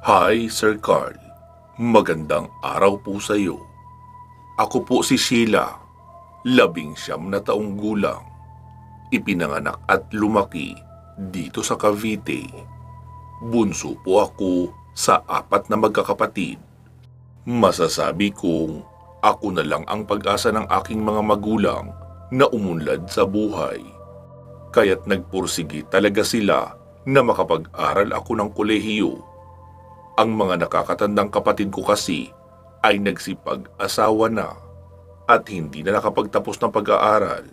Hi, Sir Carl. Magandang araw po sa iyo. Ako po si Sheila, 19 na taong gulang. Ipinanganak at lumaki dito sa Cavite. Bunso po ako sa 4 na magkakapatid. Masasabi kong ako na lang ang pag-asa ng aking mga magulang na umunlad sa buhay. Kaya't nagpursigi talaga sila na makapag-aral ako ng kolehiyo. Ang mga nakakatandang kapatid ko kasi ay nagsipag-asawa na at hindi na nakapagtapos ng pag-aaral.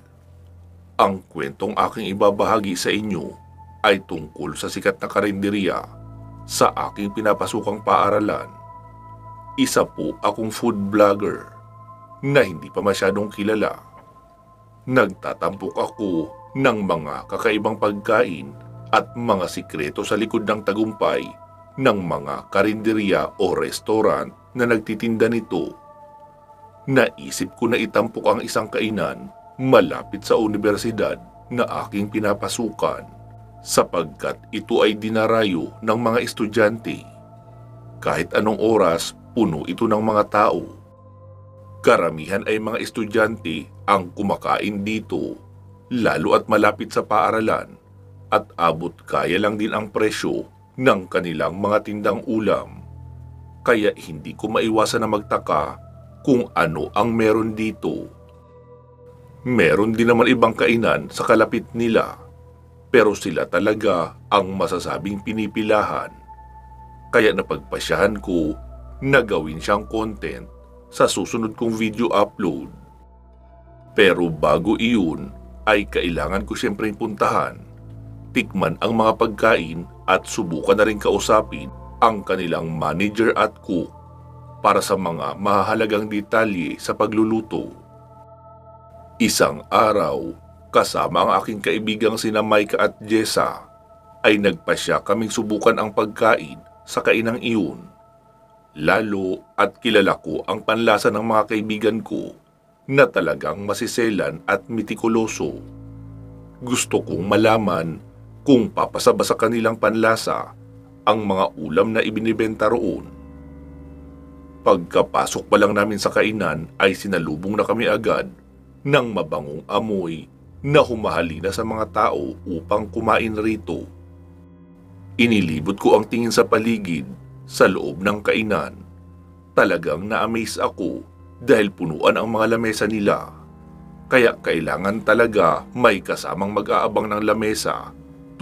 Ang kwentong aking ibabahagi sa inyo ay tungkol sa sikat na karinderya sa aking pinapasukang paaralan. Isa po akong food vlogger na hindi pa masyadong kilala. Nagtatampok ako ng mga kakaibang pagkain at mga sikreto sa likod ng tagumpay ng mga karinderya o restaurant na nagtitinda nito. Naisip ko na itampok ang isang kainan malapit sa universidad na aking pinapasukan sapagkat ito ay dinarayo ng mga estudyante. Kahit anong oras, puno ito ng mga tao. Karamihan ay mga estudyante ang kumakain dito, lalo at malapit sa paaralan, at abot kaya lang din ang presyo ng kanilang mga tindang ulam. Kaya hindi ko maiwasan na magtaka kung ano ang meron dito. Meron din naman ibang kainan sa kalapit nila, pero sila talaga ang masasabing pinipilahan. Kaya napagpasyahan ko na gawin siyang content sa susunod kong video upload. Pero bago iyon ay kailangan ko siyempre puntahan, tikman ang mga pagkain at subukan na rin kausapin ang kanilang manager at cook para sa mga mahalagang detalye sa pagluluto. Isang araw, kasama ang aking kaibigang sina Micah at Jessa, ay nagpasya kaming subukan ang pagkain sa kainang iyon. Lalo at kilala ko ang panlasa ng mga kaibigan ko na talagang masiselan at mitikuloso. Gusto kong malaman kung papasa ba sa kanilang panlasa ang mga ulam na ibinibenta roon. Pagkapasok pa lang namin sa kainan ay sinalubong na kami agad ng mabangong amoy na humahalina sa mga tao upang kumain rito. Inilibot ko ang tingin sa paligid sa loob ng kainan. Talagang na-amaze ako dahil punuan ang mga lamesa nila. Kaya kailangan talaga may kasamang mag-aabang ng lamesa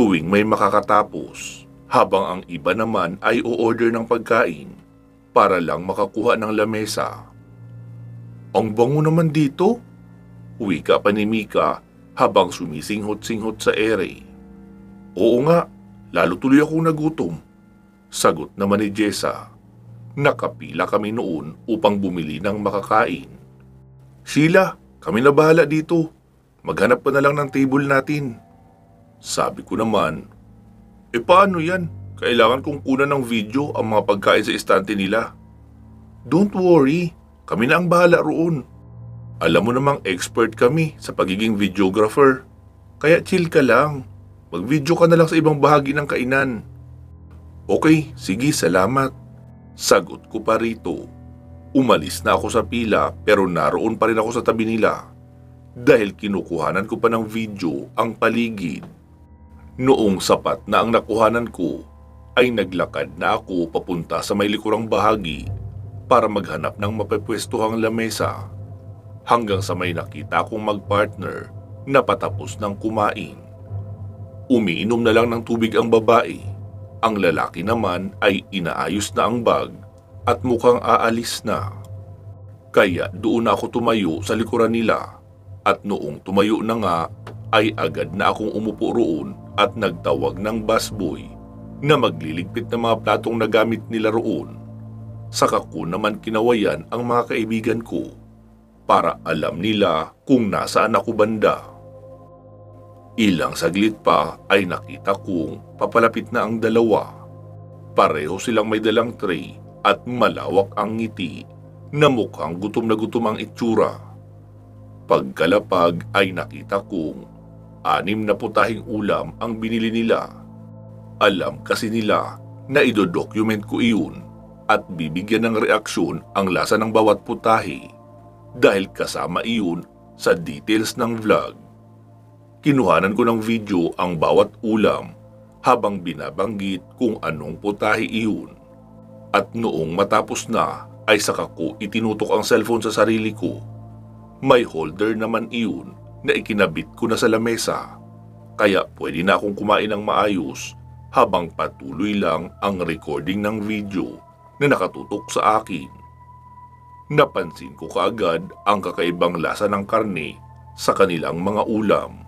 tuwing may makakatapos, habang ang iba naman ay o-order ng pagkain para lang makakuha ng lamesa. Ang bango naman dito, wika pa ni Mika habang sumisinghot-singhot sa ere. Oo nga, lalo tuloy akong nagutom, sagot naman ni Jessa. Nakapila kami noon upang bumili ng makakain. Sheila, kami na bahala dito. Maghanap pa na lang ng table natin. Sabi ko naman, paano yan? Kailangan kong kunan ng video ang mga pagkain sa estante nila. Don't worry, kami na ang bahala roon. Alam mo namang expert kami sa pagiging videographer. Kaya chill ka lang. Mag-video ka na lang sa ibang bahagi ng kainan. Okay, sige, salamat. Sagot ko pa rito. Umalis na ako sa pila pero naroon pa rin ako sa tabi nila dahil kinukuhanan ko pa ng video ang paligid. Noong sapat na ang nakuhanan ko, ay naglakad na ako papunta sa may likurang bahagi para maghanap ng mapepwestuhang lamesa hanggang sa may nakita akong magpartner na patapos ng kumain. Umiinom na lang ng tubig ang babae. Ang lalaki naman ay inaayos na ang bag at mukhang aalis na. Kaya doon ako tumayo sa likuran nila at noong tumayo na nga ay agad na akong umupo roon at nagtawag ng busboy na magliligpit ng mga platong nagamit nila roon. Saka ko naman kinawayan ang mga kaibigan ko para alam nila kung nasaan ako banda. Ilang saglit pa ay nakita kong papalapit na ang dalawa. Pareho silang may dalang tray at malawak ang ngiti na mukhang gutom na gutom ang itsura. Pagkalapag ay nakita kong 6 na putahing ulam ang binili nila. Alam kasi nila na idodocument ko iyon at bibigyan ng reaksyon ang lasa ng bawat putahe dahil kasama iyon sa details ng vlog. Kinuhanan ko ng video ang bawat ulam habang binabanggit kung anong putahe iyon. At noong matapos na ay saka ko itinutok ang cellphone sa sarili ko. May holder naman iyon na ikinabit ko na sa lamesa, kaya pwede na akong kumain ng maayos habang patuloy lang ang recording ng video na nakatutok sa akin. Napansin ko kaagad ang kakaibang lasa ng karne sa kanilang mga ulam.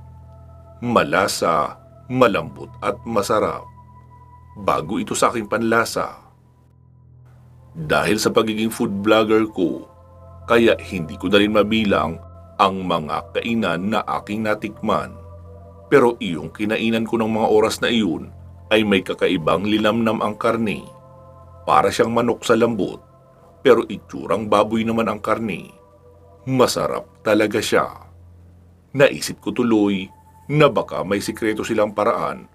Malasa, malambot at masarap. Bago ito sa aking panlasa. Dahil sa pagiging food vlogger ko, kaya hindi ko na rin mabilang ang mga kainan na aking natikman. Pero iyong kinainan ko ng mga oras na iyon ay may kakaibang linamnam ang karne. Para siyang manok sa lambot, pero itsurang baboy naman ang karne. Masarap talaga siya. Naisip ko tuloy na baka may sikreto silang paraan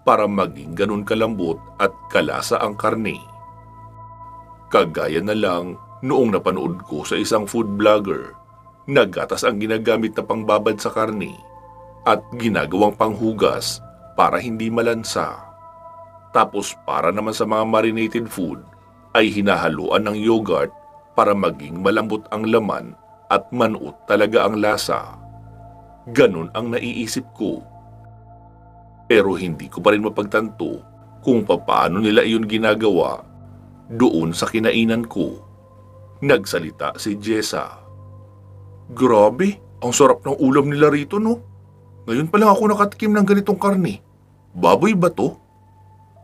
para maging ganun kalambot at kalasa ang karne. Kagaya na lang noong napanood ko sa isang food vlogger na gatas ang ginagamit na pangbabad sa karne at ginagawang panghugas para hindi malansa. Tapos para naman sa mga marinated food ay hinahaluan ng yogurt para maging malambot ang laman at manuot talaga ang lasa. Ganun ang naiisip ko. Pero hindi ko pa rin mapagtanto kung paano nila iyon ginagawa doon sa kinainan ko. Nagsalita si Jessa. Grabe, ang sarap ng ulam nila rito, no? Ngayon pa lang ako nakatikim ng ganitong karne. Baboy ba to?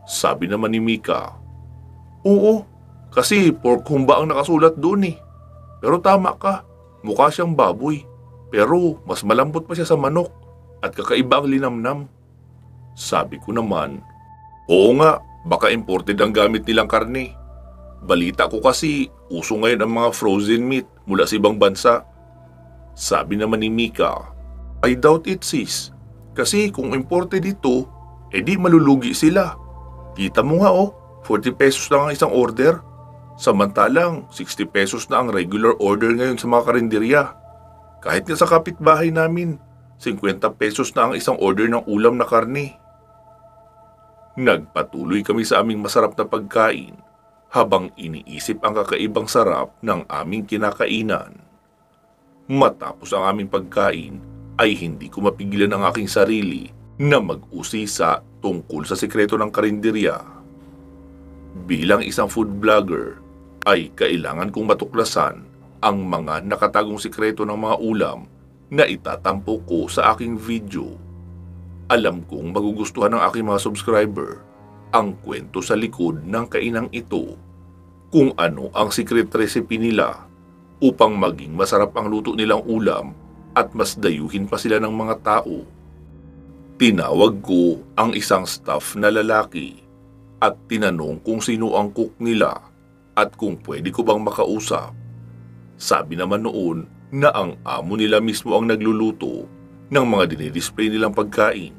Sabi naman ni Mika. Oo, kasi pork humba ang nakasulat doon eh. Pero tama ka, mukha siyang baboy. Pero mas malambot pa siya sa manok at kakaiba ang linamnam. Sabi ko naman, oo nga, baka imported ang gamit nilang karne. Balita ko kasi uso ngayon ang mga frozen meat mula sa ibang bansa. Sabi naman ni Mika, I doubt it sis. Kasi kung imported ito, edi malulugi sila. Kita mo nga 40 pesos lang ang isang order. Samantalang 60 pesos na ang regular order ngayon sa mga karinderya. Kahit nga sa kapitbahay namin, 50 pesos na ang isang order ng ulam na karne. Nagpatuloy kami sa aming masarap na pagkain habang iniisip ang kakaibang sarap ng aming kinakainan. Matapos ang aming pagkain ay hindi ko mapigilan ang aking sarili na mag-usisa tungkol sa sikreto ng karinderya. Bilang isang food vlogger ay kailangan kong matuklasan ang mga nakatagong sikreto ng mga ulam na itatampo ko sa aking video. Alam kong magugustuhan ng aking mga subscriber ang kwento sa likod ng kainang ito, kung ano ang secret recipe nila upang maging masarap ang luto nilang ulam at mas dayuhin pa sila ng mga tao. Tinawag ko ang isang staff na lalaki at tinanong kung sino ang cook nila at kung pwede ko bang makausap. Sabi naman noon na ang amo nila mismo ang nagluluto ng mga dinidisplay nilang pagkain.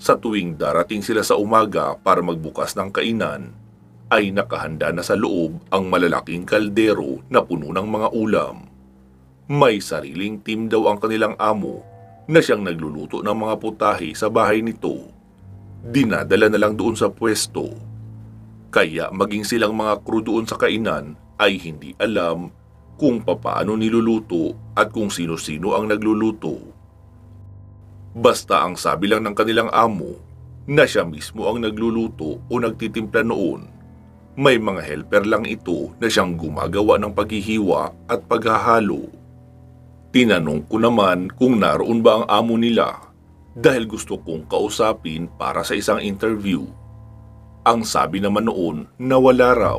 Sa tuwing darating sila sa umaga para magbukas ng kainan, ay nakahanda na sa loob ang malalaking kaldero na puno ng mga ulam. May sariling team daw ang kanilang amo na siyang nagluluto ng mga putahe sa bahay nito. Dinadala na lang doon sa pwesto. Kaya maging silang mga crew doon sa kainan ay hindi alam kung papaano niluluto at kung sino-sino ang nagluluto. Basta ang sabi lang ng kanilang amo na siya mismo ang nagluluto o nagtitimpla noon. May mga helper lang ito na siyang gumagawa ng paghihiwa at paghahalo. Tinanong ko naman kung naroon ba ang amo nila dahil gusto kong kausapin para sa isang interview. Ang sabi naman noon na wala raw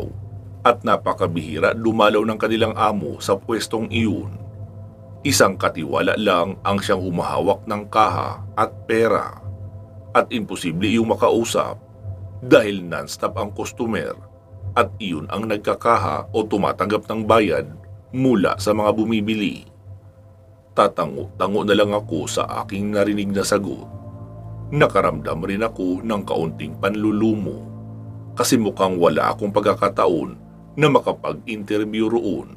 at napakabihira dumalaw ng kanilang amo sa pwestong iyon. Isang katiwala lang ang siyang humahawak ng kaha at pera at imposible iyong makausap dahil non-stop ang customer at iyon ang nagkakaha o tumatanggap ng bayad mula sa mga bumibili. Tatango-tango na lang ako sa aking narinig na sagot. Nakaramdam rin ako ng kaunting panlulumo. kasi mukhang wala akong pagkakataon na makapag-interview roon.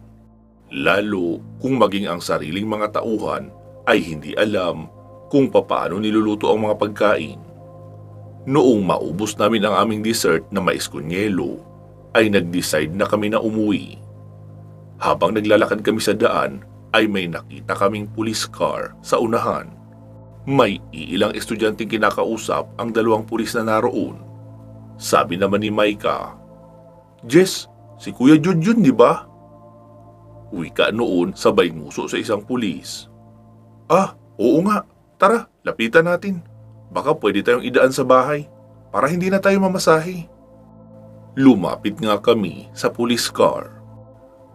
Lalo kung maging ang sariling mga tauhan ay hindi alam kung papaano niluluto ang mga pagkain. Noong maubos namin ang aming dessert na mais con yelo, ay nag-decide na kami na umuwi. Habang naglalakad kami sa daan, ay may nakita kaming police car sa unahan. May iilang estudyanteng kinakausap ang dalawang pulis na naroon. Sabi naman ni Maika, "Jess, si Kuya Jude yun, di ba?" Wika noon sabay nguso sa isang pulis. "Ah, oo nga. Tara, lapitan natin. Baka pwede tayong idaan sa bahay para hindi na tayo mamasahe." Lumapit nga kami sa police car.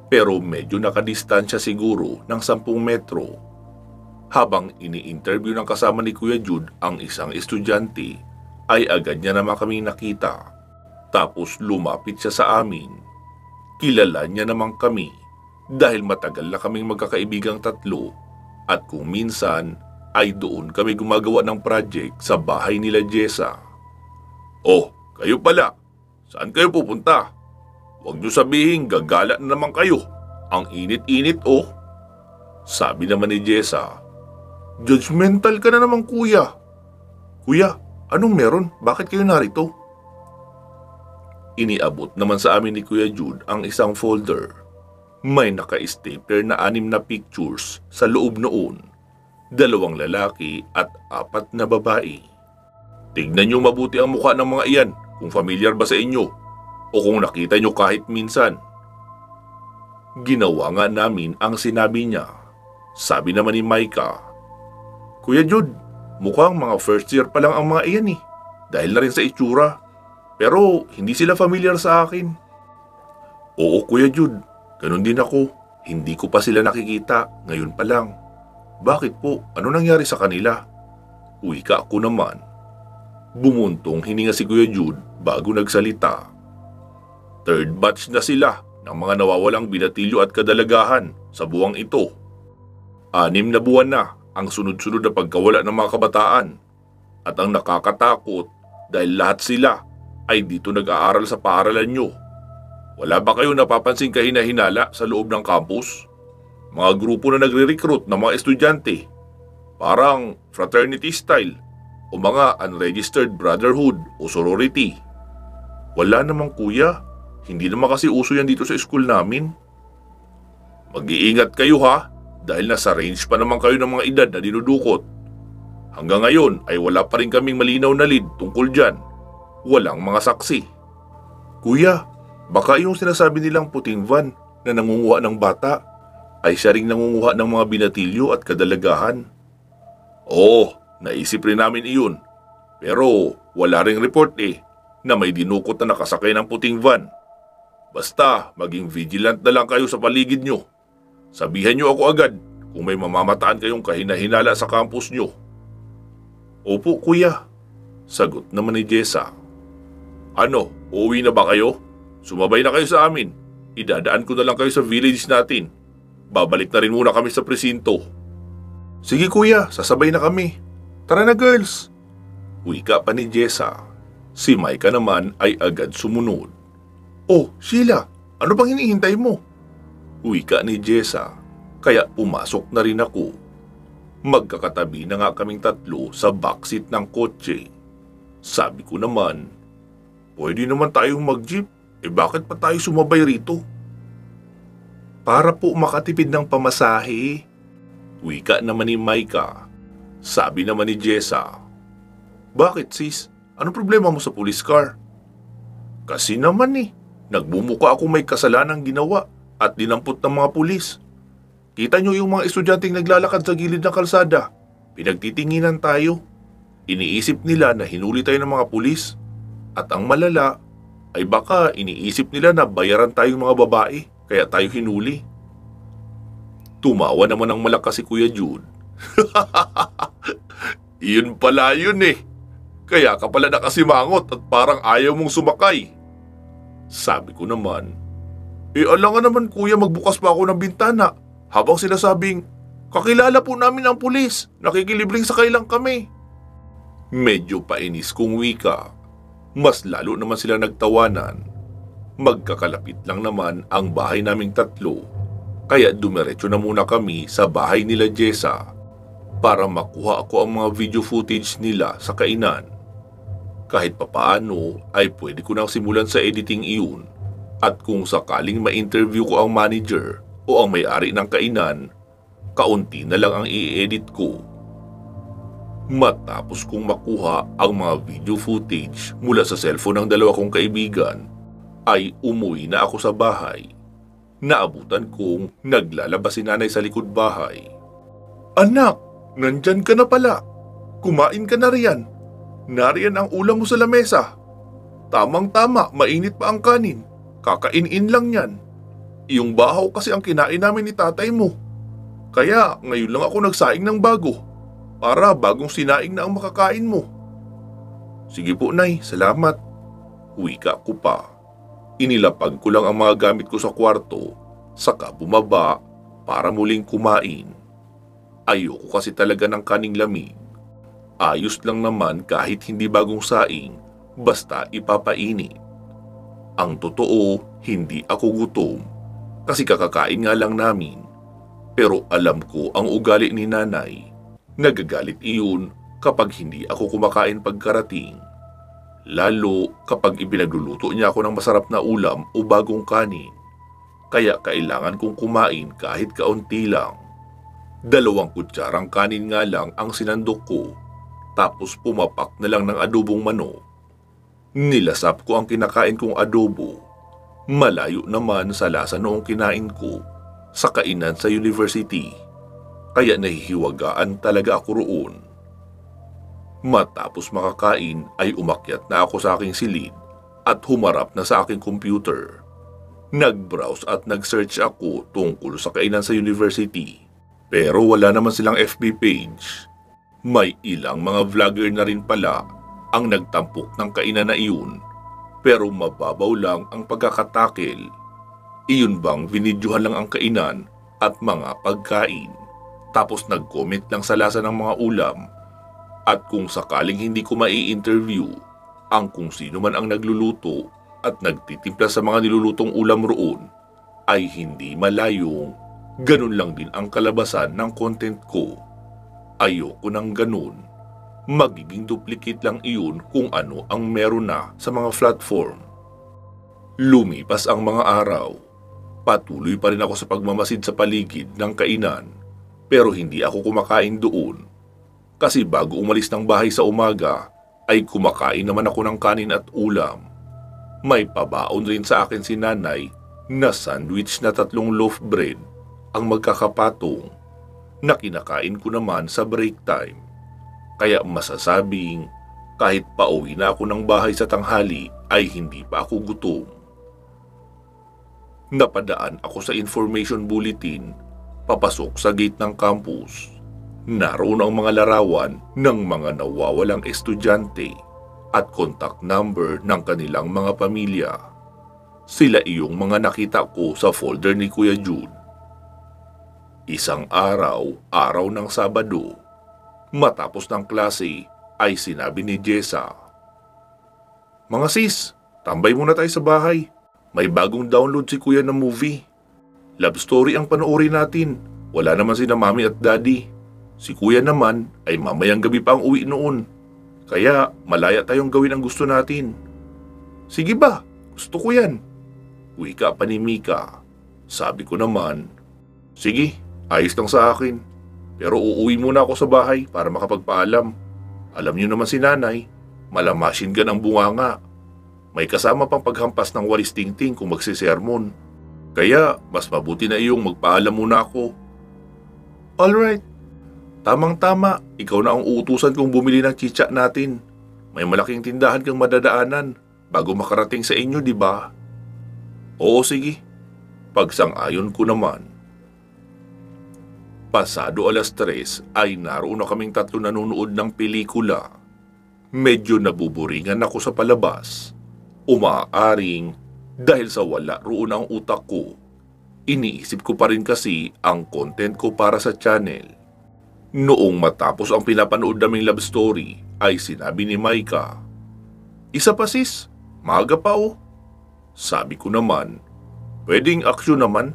Pero medyo nakadistansya siguro ng 10 metro. Habang ini-interview ng kasama ni Kuya Jude ang isang estudyante, ay agad niya naman kaming nakita. Tapos lumapit siya sa amin. Kilala niya naman kami dahil matagal na kaming magkakaibigang tatlo at kung minsan ay doon kami gumagawa ng project sa bahay nila Jessa. "Oh, kayo pala. Saan kayo pupunta? Huwag niyo sabihin gagala na naman kayo. Ang init-init oh." Sabi naman ni Jessa, "Judgmental ka na naman kuya." "Kuya, anong meron? Bakit kayo narito?" Iniabot naman sa amin ni Kuya Jude ang isang folder. May naka-stapler na 6 na pictures sa loob noon. 2 lalaki at 4 na babae. "Tignan niyo mabuti ang mukha ng mga iyan kung familiar ba sa inyo o kung nakita niyo kahit minsan." Ginawa nga namin ang sinabi niya. Sabi naman ni Maika, "Kuya Jude, mukhang mga first year pa lang ang mga iyan eh. Dahil na rin sa itsura. Pero hindi sila familiar sa akin." "Oo Kuya Jude, ganun din ako. Hindi ko pa sila nakikita, ngayon pa lang." "Bakit po? Ano nangyari sa kanila?" Wika ko naman. Bumuntong hininga si Kuya Jude bago nagsalita. "Third batch na sila ng mga nawawalang binatilyo at kadalagahan sa buwang ito. 6 na buwan na ang sunod-sunod na pagkawala ng mga kabataan. At ang nakakatakot dahil lahat sila ay dito nag-aaral sa paaralan nyo. Wala ba kayo napapansing kahina-hinala sa loob ng campus? Mga grupo na nagre-recruit ng mga estudyante. Parang fraternity style o mga unregistered brotherhood o sorority." "Wala namang kuya. Hindi naman kasi uso yan dito sa school namin." "Mag-iingat kayo ha, dahil nasa range pa naman kayo ng mga edad na dinudukot. Hanggang ngayon ay wala pa rin kaming malinaw na lead tungkol dyan. Walang mga saksi." "Kuya, baka yung sinasabi nilang puting van na nangunguha ng bata ay siya ring nangunguha ng mga binatilyo at kadalagahan." "Oo, naisip rin namin iyon. Pero wala ring report na may dinukot na nakasakay ng puting van. Basta maging vigilant na lang kayo sa paligid nyo. Sabihan nyo ako agad kung may mamamataan kayong kahina-hinala sa campus nyo." "Opo kuya," sagot naman ni Jessa. "Ano, uuwi na ba kayo? Sumabay na kayo sa amin. Idadaan ko na lang kayo sa village natin. Babalik na rin muna kami sa presinto." "Sige kuya, sasabay na kami. Tara na girls." Wika pa ni Jessa. Si Maika naman ay agad sumunod. "Oh, Sheila, ano bang hinihintay mo?" Wika ni Jessa, kaya pumasok na rin ako. Magkakatabi na nga kaming tatlo sa backseat ng kotse. Sabi ko naman, "Pwede naman tayong mag-jeep, bakit pa tayo sumabay rito?" "Para po makatipid ng pamasahe." Wika naman ni Maika. Sabi naman ni Jessa, "Bakit sis? Anong problema mo sa police car?" "Kasi naman nagbumuka ako may kasalanang ginawa at dinampot ng mga pulis. Kita nyo yung mga estudyanteng naglalakad sa gilid ng kalsada. Pinagtitinginan tayo. Iniisip nila na hinuli tayo ng mga pulis. At ang malala ay baka iniisip nila na bayaran tayong mga babae kaya tayo hinuli." Tumawa naman ang malakas si Kuya Jude. "Iyon pala yun Kaya ka pala nakasimangot at parang ayaw mong sumakay." Sabi ko naman, Alangan naman kuya, magbukas pa ako ng bintana habang sinasabing, 'Kakilala po namin ang pulis, nakikilibreng sakay lang kami.'" Medyo painis kong wika. Mas lalo naman sila nagtawanan. Magkakalapit lang naman ang bahay naming tatlo, kaya dumiretso na muna kami sa bahay nila Jessa para makuha ako ang mga video footage nila sa kainan. Kahit papaano ay pwede ko nang simulan sa editing iyon, at kung sakaling ma-interview ko ang manager o ang may-ari ng kainan, kaunti na lang ang i-edit ko. Matapos kong makuha ang mga video footage mula sa cellphone ng dalawa kong kaibigan, ay umuwi na ako sa bahay. Naabutan kong naglalabas si nanay sa likod bahay. "Anak, nandyan ka na pala. Kumain ka na riyan. Nariyan ang ulam mo sa lamesa. Tamang-tama, mainit pa ang kanin. Kakainin lang yan. Iyong bahaw kasi ang kinain namin ni tatay mo. Kaya ngayon lang ako nagsaing ng bago, para bagong sinaing na ang makakain mo." "Sige po, Nay, salamat." Wika ko pa. Inilapag ko lang ang mga gamit ko sa kwarto, saka bumaba para muling kumain. Ayoko kasi talaga ng kaning lamig. Ayos lang naman kahit hindi bagong saing, basta ipapainit. Ang totoo, hindi ako gutom, kasi kakakain nga lang namin. Pero alam ko ang ugali ni nanay. Nagagalit iyon kapag hindi ako kumakain pagkarating. Lalo kapag ipinagluluto niya ako ng masarap na ulam o bagong kanin. Kaya kailangan kong kumain kahit kaunti lang. 2 kutsarang kanin nga lang ang sinandok ko, tapos pumapak na lang ng adobong manok. Nilasap ko ang kinakain kong adobo. Malayo naman sa lasa noong kinain ko sa kainan sa university. Kaya nahihiwagaan talaga ako roon. Matapos makakain ay umakyat na ako sa aking silid at humarap na sa aking computer. Nag-browse at nag-search ako tungkol sa kainan sa university. Pero wala naman silang FB page. May ilang mga vlogger na rin pala ang nagtampok ng kainan na iyon, pero mababaw lang ang pagkakatakil. Iyon bang vinidyohan lang ang kainan at mga pagkain, tapos nag-comment lang sa lasa ng mga ulam. At kung sakaling hindi ko mai-interview ang kung sino man ang nagluluto at nagtitimpla sa mga nilulutong ulam roon, ay hindi malayong ganun lang din ang kalabasan ng content ko. Ayoko ng ganun. Magiging duplicate lang iyon kung ano ang meron na sa mga platform. Lumipas ang mga araw. Patuloy pa rin ako sa pagmamasid sa paligid ng kainan, pero hindi ako kumakain doon. Kasi bago umalis ng bahay sa umaga, ay kumakain naman ako ng kanin at ulam. May pabaon rin sa akin si nanay na sandwich na 3 loaf bread ang magkakapatong, na kinakain ko naman sa break time. Kaya masasabing kahit pauwi na ako ng bahay sa tanghali ay hindi pa ako gutom. Napadaan ako sa information bulletin papasok sa gate ng campus. Naroon ang mga larawan ng mga nawawalang estudyante at contact number ng kanilang mga pamilya. Sila iyong mga nakita ko sa folder ni Kuya Jude. Isang araw ng Sabado, matapos ng klase ay sinabi ni Jessa, "Mga sis, tambay muna tayo sa bahay. May bagong download si Kuya na movie. Love story ang panoorin natin. Wala naman sina Mami at Daddy. Si Kuya naman ay mamayang gabi pa ang uwi noon. Kaya malaya tayong gawin ang gusto natin." "Sige ba? Gusto ko yan." Wika pa ni Mika. Sabi ko naman, "Sige, ayos lang sa akin. Pero uuwi muna ako sa bahay para makapagpaalam. Alam niyo naman si nanay, malamasin ka ng bunganga. May kasama pang paghampas ng walis tingting kung magsisermon. Kaya mas mabuti na iyong magpaalam muna ako." "Alright. Tamang-tama, ikaw na ang uutusan kong bumili ng chicha natin. May malaking tindahan kang madadaanan bago makarating sa inyo, di ba?" "Oo, sige." Pagsang-ayon ko naman. Pasado 3:00 ay naroon na kaming 3 nanonood ng pelikula. Medyo nabuburingan ako sa palabas. Umaaring dahil sa wala roon ang utak ko. Iniisip ko pa rin kasi ang content ko para sa channel. Noong matapos ang pinapanood naming love story ay sinabi ni Maika, Isa pa sis, maaga pa oh. Sabi ko naman, pwedeng aksyon naman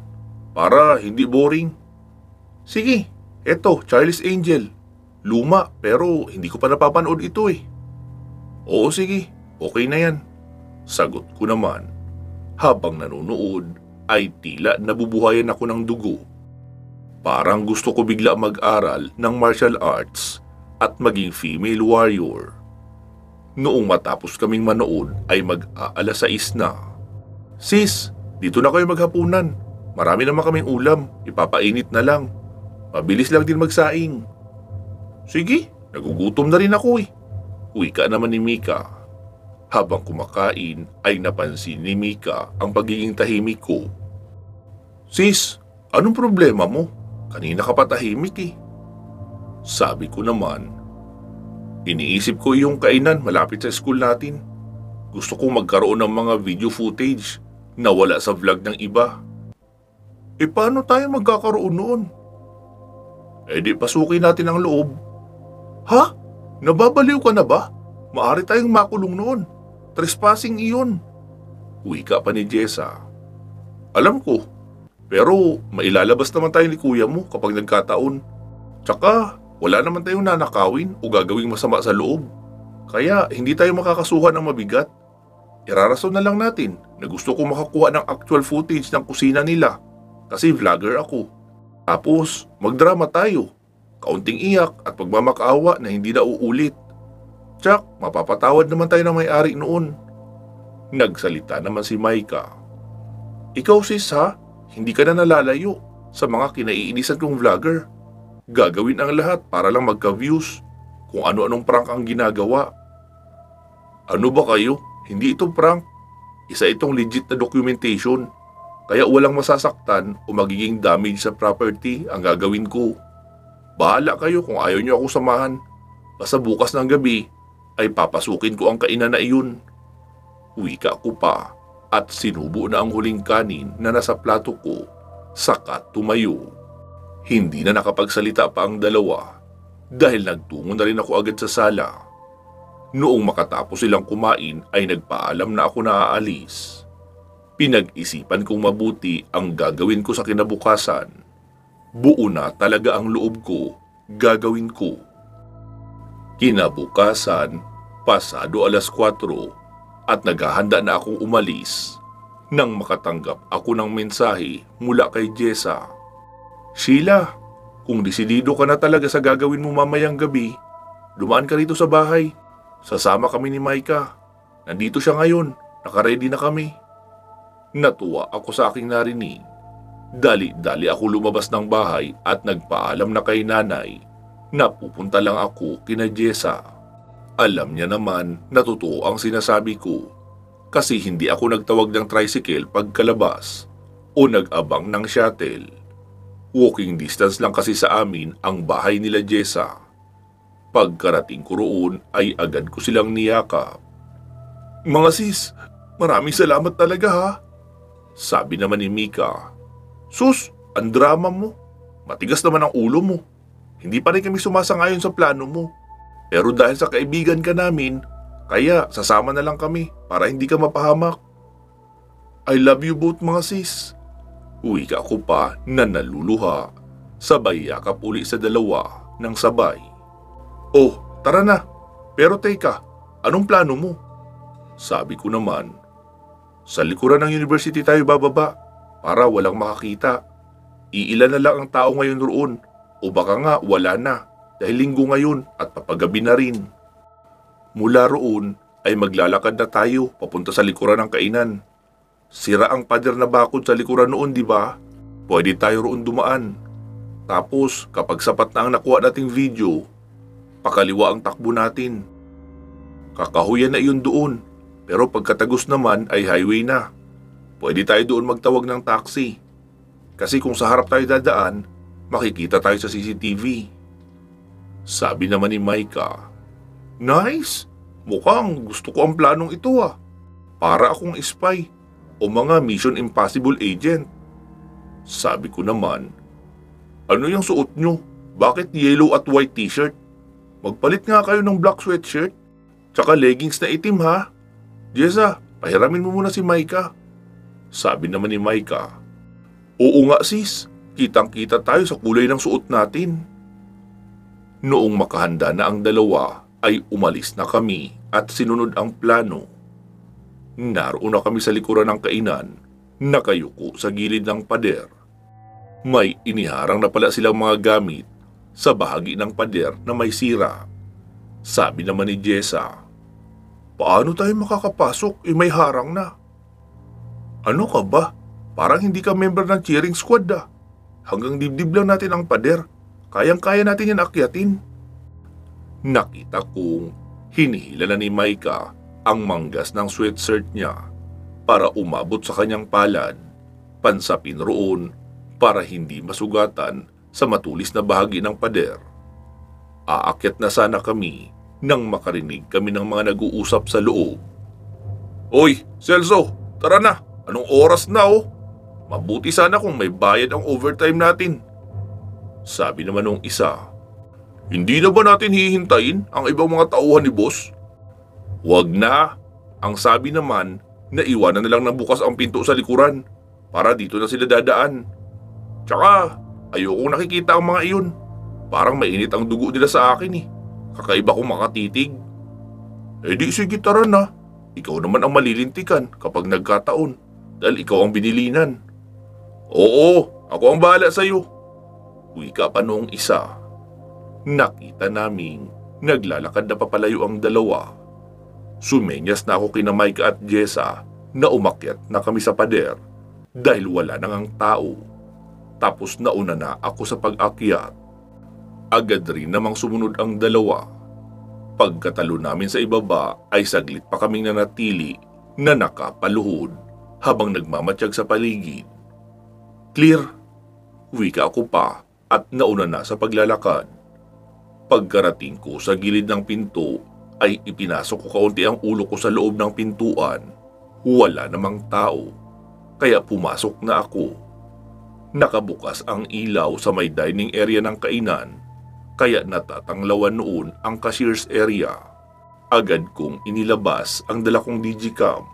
para hindi boring. Sige, eto, Charlie's Angel. Luma pero hindi ko pa napapanood ito eh. Oo sige, okay na yan. Sagot ko naman. Habang nanonood ay tila nabubuhayan ako ng dugo. Parang gusto ko bigla mag-aral ng martial arts at maging female warrior. Noong matapos kaming manood ay mag-aalas 6 na. Sis, dito na kayo maghapunan. Marami naman kaming ulam, ipapainit na lang. Mabilis lang din magsaing. Sige, nagugutom na rin ako eh. Wika naman ni Mika. Habang kumakain ay napansin ni Mika ang pagiging tahimik ko. Sis, anong problema mo? Kanina ka pa tahimik eh. Sabi ko naman, iniisip ko yung kainan malapit sa school natin. Gusto kong magkaroon ng mga video footage na wala sa vlog ng iba. E paano tayo magkakaroon noon? E di pasukin natin ang loob. Ha? Nababaliw ka na ba? Maaari tayong makulong noon. Trespassing iyon. Wika pa ni Jessa. Alam ko, pero mailalabas naman tayo ni kuya mo kapag nagkataon. Tsaka wala naman tayong nanakawin o gagawing masama sa loob. Kaya hindi tayo makakasuhan ng mabigat. Irarason na lang natin na gusto ko makakuha ng actual footage ng kusina nila kasi vlogger ako. Tapos magdrama tayo. Kaunting iyak at pagmamakaawa na hindi na uulit. Tsak, mapapatawad naman tayo ng may-ari noon. Nagsalita naman si Maika. Ikaw sis ha, hindi ka na nalalayo sa mga kinaiinisan kong vlogger. Gagawin ang lahat para lang magka-views kung ano-anong prank ang ginagawa. Ano ba kayo? Hindi ito prank. Isa itong legit na documentation. Kaya walang masasaktan o magiging damage sa property ang gagawin ko. Bahala kayo kung ayaw niyo ako samahan. Basta bukas ng gabi ay papasukin ko ang kainan na iyon. Wika ko pa at sinubo na ang huling kanin na nasa plato ko, saka tumayo. Hindi na nakapagsalita pa ang dalawa dahil nagtungo na rin ako agad sa sala. Noong makatapos silang kumain ay nagpaalam na ako na aalis. Pinag-isipan kong mabuti ang gagawin ko sa kinabukasan. Buo na talaga ang loob ko, gagawin ko. Kinabukasan, pasado 4:00 at naghahanda na akong umalis nang makatanggap ako ng mensahe mula kay Jessa. Sheila, kung desidido ka na talaga sa gagawin mo mamayang gabi, dumaan ka rito sa bahay. Sasama kami ni Maika. Nandito siya ngayon, nakaready na kami. Natuwa ako sa aking narinig. Dali-dali ako lumabas ng bahay at nagpaalam na kay nanay na pupunta lang ako kina Jessa. Alam niya naman na totoo ang sinasabi ko kasi hindi ako nagtawag ng tricycle pagkalabas o nag-abang ng shuttle. Walking distance lang kasi sa amin ang bahay nila Jessa. Pagkarating ko roon ay agad ko silang niyakap. Mga sis, maraming salamat talaga ha. Sabi naman ni Mika. Sus, ang drama mo. Matigas naman ang ulo mo. Hindi pa rin kami sumasangayon sa plano mo. Pero dahil sa kaibigan ka namin, kaya sasama na lang kami para hindi ka mapahamak. I love you both mga sis. Wika ko pa na naluluha. Sabay yakap uli sa dalawa ng sabay. Oh, tara na. Pero teka, anong plano mo? Sabi ko naman. Sa likuran ng university tayo bababa para walang makakita. Iilan na lang ang tao ngayon roon o baka nga wala na dahil linggo ngayon at papagabi na rin. Mula roon ay maglalakad na tayo papunta sa likuran ng kainan. Sira ang pader na bakod sa likuran noon, di ba? Pwede tayo roon dumaan. Tapos kapag sapat na ang nakuha nating video, pakaliwa ang takbo natin. Kakahuyan na iyon doon, pero pagkatagos naman ay highway na. Pwede tayo doon magtawag ng taxi. Kasi kung sa harap tayo dadaan, makikita tayo sa CCTV. Sabi naman ni Maika, Nice! Mukhang gusto ko ang planong ito ah. Para akong spy o mga Mission Impossible agent. Sabi ko naman, ano yung suot nyo? Bakit yellow at white t-shirt? Magpalit nga kayo ng black sweatshirt. Tsaka leggings na itim ha. Jessa, pahiramin mo muna si Maika. Sabi naman ni Maika, oo nga sis, kitang-kita tayo sa kulay ng suot natin. Noong makahanda na ang dalawa ay umalis na kami at sinunod ang plano. Naroon na kami sa likuran ng kainan, nakayuko sa gilid ng pader. May iniharang na pala silang mga gamit sa bahagi ng pader na may sira. Sabi naman ni Jessa, paano tayo makakapasok may harang na? Ano ka ba? Parang hindi ka member ng cheering squad ah. Hanggang dibdib lang natin ang pader. Kayang-kaya natin yan akyatin. Nakita kong hinihila na ni Maika ang manggas ng sweatshirt niya para umabot sa kanyang palad, pansapin roon para hindi masugatan sa matulis na bahagi ng pader. Aakyat na sana kami nang makarinig kami ng mga nag-uusap sa loob. Hoy, Celso, tara na! Anong oras na oh? Mabuti sana kung may bayad ang overtime natin. Sabi naman nung isa, hindi na ba natin hihintayin ang ibang mga tauhan ni boss? Wag na. Ang sabi naman na iwanan na lang ng bukas ang pinto sa likuran para dito na sila dadaan. Tsaka ayokong nakikita ang mga iyon. Parang mainit ang dugo nila sa akin eh. Kakaiba kong makatitig. Eh di sige tara na. Ikaw naman ang malilintikan kapag nagkataon dahil ikaw ang binilinan. Oo, ako ang bahala sa'yo. Wika pa noong isa. Nakita naming naglalakad na papalayo ang dalawa. Sumenyas na ako kina Mike at Jessa na umakyat na kami sa pader dahil wala nang ang tao. Tapos nauna na ako sa pag-akyat. Agad rin namang sumunod ang dalawa. Pagkatalo namin sa ibaba ay saglit pa kaming nanatili na nakapaluhod habang nagmamatsyag sa paligid. Clear, wika ako pa at nauna na sa paglalakad. Pagkarating ko sa gilid ng pinto ay ipinasok ko kaunti ang ulo ko sa loob ng pintuan. Wala namang tao, kaya pumasok na ako. Nakabukas ang ilaw sa may dining area ng kainan, kaya natatanglawan noon ang cashier's area. Agad kong inilabas ang dala kong digicam.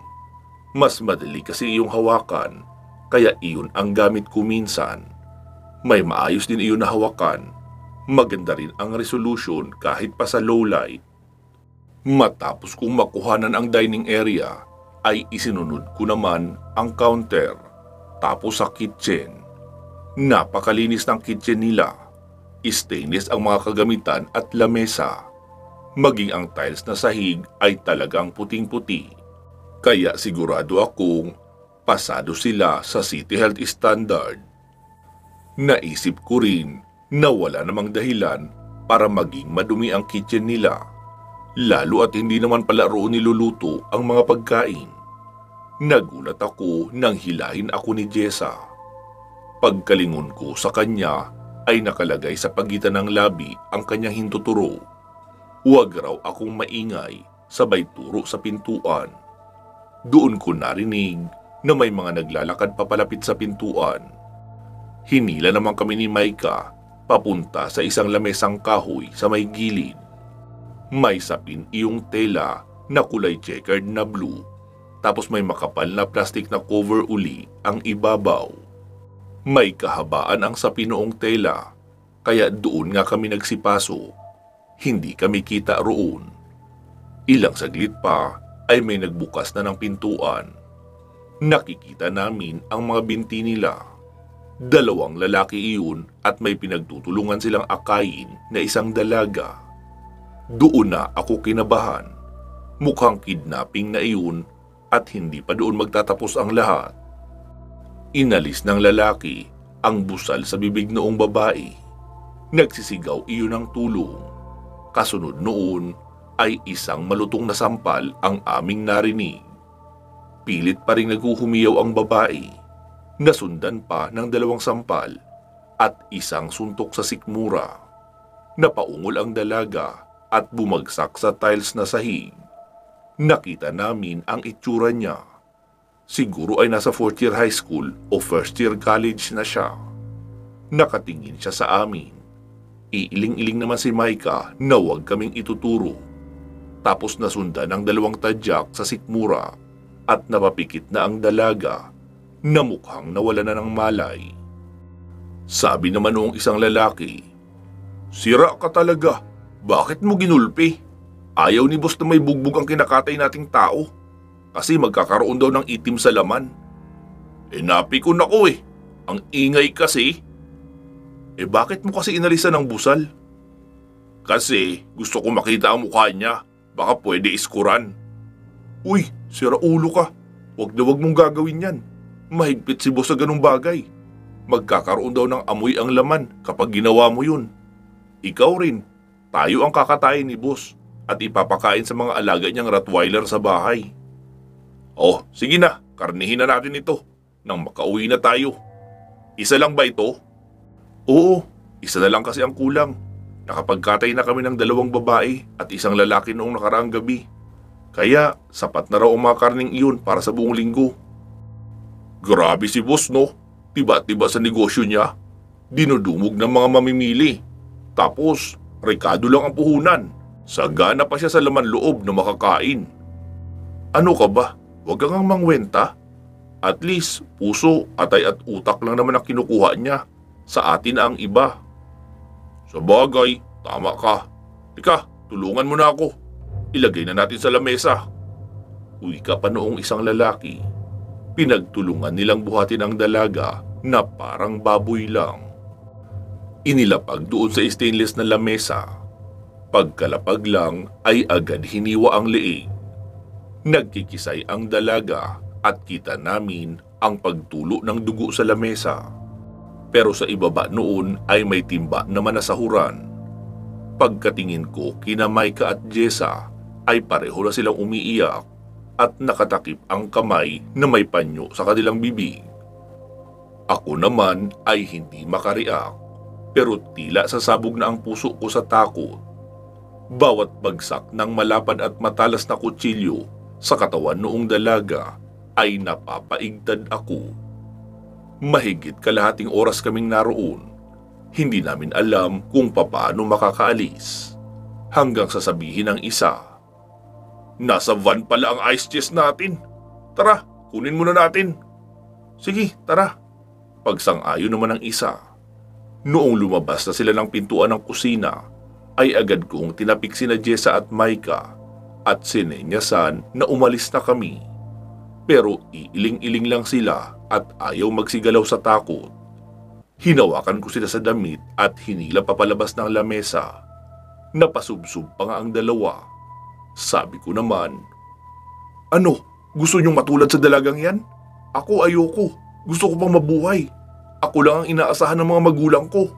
Mas madali kasi iyong hawakan, kaya iyon ang gamit ko minsan. May maayos din iyon na hawakan. Maganda rin ang resolution kahit pa sa low light. Matapos kong makuhanan ang dining area, ay isinunod ko naman ang counter, tapos sa kitchen. Napakalinis ng kitchen nila. Stainless ang mga kagamitan at lamesa. Maging ang tiles na sahig ay talagang puting-puti. Kaya sigurado akong pasado sila sa City Health Standard. Naisip ko rin na wala namang dahilan para maging madumi ang kitchen nila. Lalo at hindi naman pala roon niluluto ang mga pagkain. Nagulat ako nang hilahin ako ni Jessa. Pagkalingon ko sa kanya ay nakalagay sa pagitan ng labi ang kanyang hintuturo. Huwag raw akong maingay, sabay turo sa pintuan. Doon ko narinig na may mga naglalakad papalapit sa pintuan. Hinila naman kami ni Maika papunta sa isang lamesang kahoy sa may gilid. May sapin iyong tela na kulay checkered na blue, tapos may makapal na plastic na cover uli ang ibabaw. May kahabaan ang sapin noong tela, kaya doon nga kami nagsipaso. Hindi kami kita roon. Ilang saglit pa ay may nagbukas na ng pintuan. Nakikita namin ang mga binti nila. Dalawang lalaki iyon at may pinagtutulungan silang akayin na isang dalaga. Doon na ako kinabahan. Mukhang kidnapping na iyon at hindi pa doon magtatapos ang lahat. Inalis ng lalaki ang busal sa bibig noong babae. Nagsisigaw iyon ng tulong. Kasunod noon ay isang malutong na sampal ang aming narinig. Pilit pa rin naghuhumiyaw ang babae. Nasundan pa ng dalawang sampal at isang suntok sa sikmura. Napaungol ang dalaga at bumagsak sa tiles na sahig. Nakita namin ang itsura niya. Siguro ay nasa 4th year high school o 1st year college na siya. Nakatingin siya sa amin. Iiling-iling naman si Maika na huwag kaming ituturo. Tapos nasundan ng 2 tadyak sa sikmura at napapikit na ang dalaga na mukhang nawala na ng malay. Sabi naman noong isang lalaki, "Sira ka talaga. Bakit mo ginulpi? Ayaw ni boss na may bugbog ang kinakatay nating tao. Kasi magkakaroon daw ng itim sa laman." Napikon ako eh. Ang ingay kasi. Bakit mo kasi inalisan ng busal? Kasi gusto ko makita ang mukha niya. Baka pwede iskuran. Uy, sira ulo ka. Wag na wag mong gagawin yan. Mahigpit si boss sa ganung bagay. Magkakaroon daw ng amoy ang laman kapag ginawa mo yun. Ikaw rin. Tayo ang kakatayin ni boss at ipapakain sa mga alaga niyang Rottweiler sa bahay. Oh, sige na. Karnihin na natin ito nang makauwi na tayo. Isa lang ba ito? Oo, isa na lang kasi ang kulang. Nakapagkatay na kami ng 2 babae at 1 lalaki noong nakaraang gabi. Kaya sapat na raw ang mga karning iyon para sa buong linggo. Grabe si boss no, tiba-tiba sa negosyo niya. Dinudumog ng mga mamimili. Tapos, rekado lang ang puhunan. Sagana pa siya sa laman loob na makakain. Ano ka ba? Huwag kang mangwenta. At least, puso, atay at utak lang naman ang kinukuha niya. Sa atin ang iba. Sa bagay, tama ka. Ika, tulungan mo na ako. Ilagay na natin sa lamesa. Uwi ka pa noong isang lalaki. Pinagtulungan nilang buhatin ang dalaga na parang baboy lang. Inilapag doon sa stainless na lamesa. Pagkalapag lang ay agad hiniwa ang leeg. Nagkikisay ang dalaga at kita namin ang pagtulo ng dugo sa lamesa. Pero sa ibaba noon ay may timba naman na sahuran. Pagkatingin ko kina Maika at Jessa ay pareho na silang umiiyak at nakatakip ang kamay na may panyo sa kanilang bibig. Ako naman ay hindi makariak pero tila sasabog na ang puso ko sa takot. Bawat bagsak ng malapad at matalas na kutsilyo sa katawan noong dalaga ay napapaigtad ako. Mahigit kalahating oras kaming naroon. Hindi namin alam kung papaano makakaalis. Hanggang sasabihin ng isa, "Nasa van pala ang ice chest natin. Tara, kunin muna natin." "Sige, tara." Pagsang-ayon naman ng isa. Noong lumabas na sila ng pintuan ng kusina, ay agad kong tinapik sina Jessa at Maika at sinenyasan na umalis na kami. Pero iiling-iling lang sila at ayaw magsigalaw sa takot. Hinawakan ko sila sa damit at hinila papalabas ng lamesa. Napasubsob pa nga ang dalawa. Sabi ko naman, "Ano, gusto niyong matulad sa dalagang yan? Ako ayoko, gusto ko pang mabuhay. Ako lang ang inaasahan ng mga magulang ko."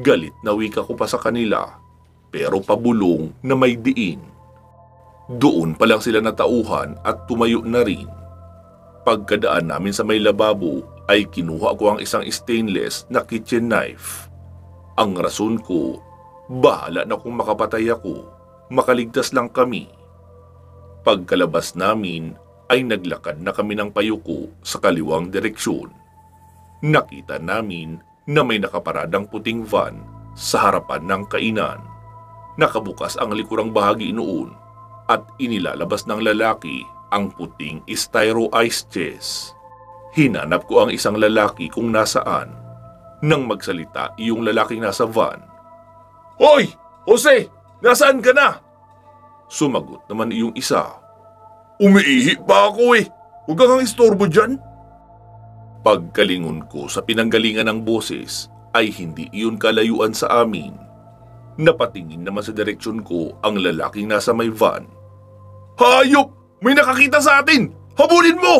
Galit na wika ko pa sa kanila, pero pabulong na may diin. Doon pa lang sila natauhan at tumayo na rin. Pagkadaan namin sa may lababo ay kinuha ko ang isang stainless na kitchen knife. Ang rason ko, bahala na kung makapatay ako, makaligtas lang kami. Pagkalabas namin ay naglakad na kami ng payuko sa kaliwang direksyon. Nakita namin na may nakaparadang puting van sa harapan ng kainan. Nakabukas ang likurang bahagi noon at inilalabas ng lalaki ang puting styro ice chest. Hinanap ko ang isang lalaki kung nasaan. Nang magsalita yung lalaking nasa van, "Hoy! Jose! Nasaan ka na?" Sumagot naman yung isa, "Umiihi pa ako eh. Huwag kang istorbo dyan." Pagkalingon ko sa pinanggalingan ng boses ay hindi iyon kalayuan sa amin. Napatingin naman sa direksyon ko ang lalaking nasa may van. "Hayop! May nakakita sa atin! Habulin mo!"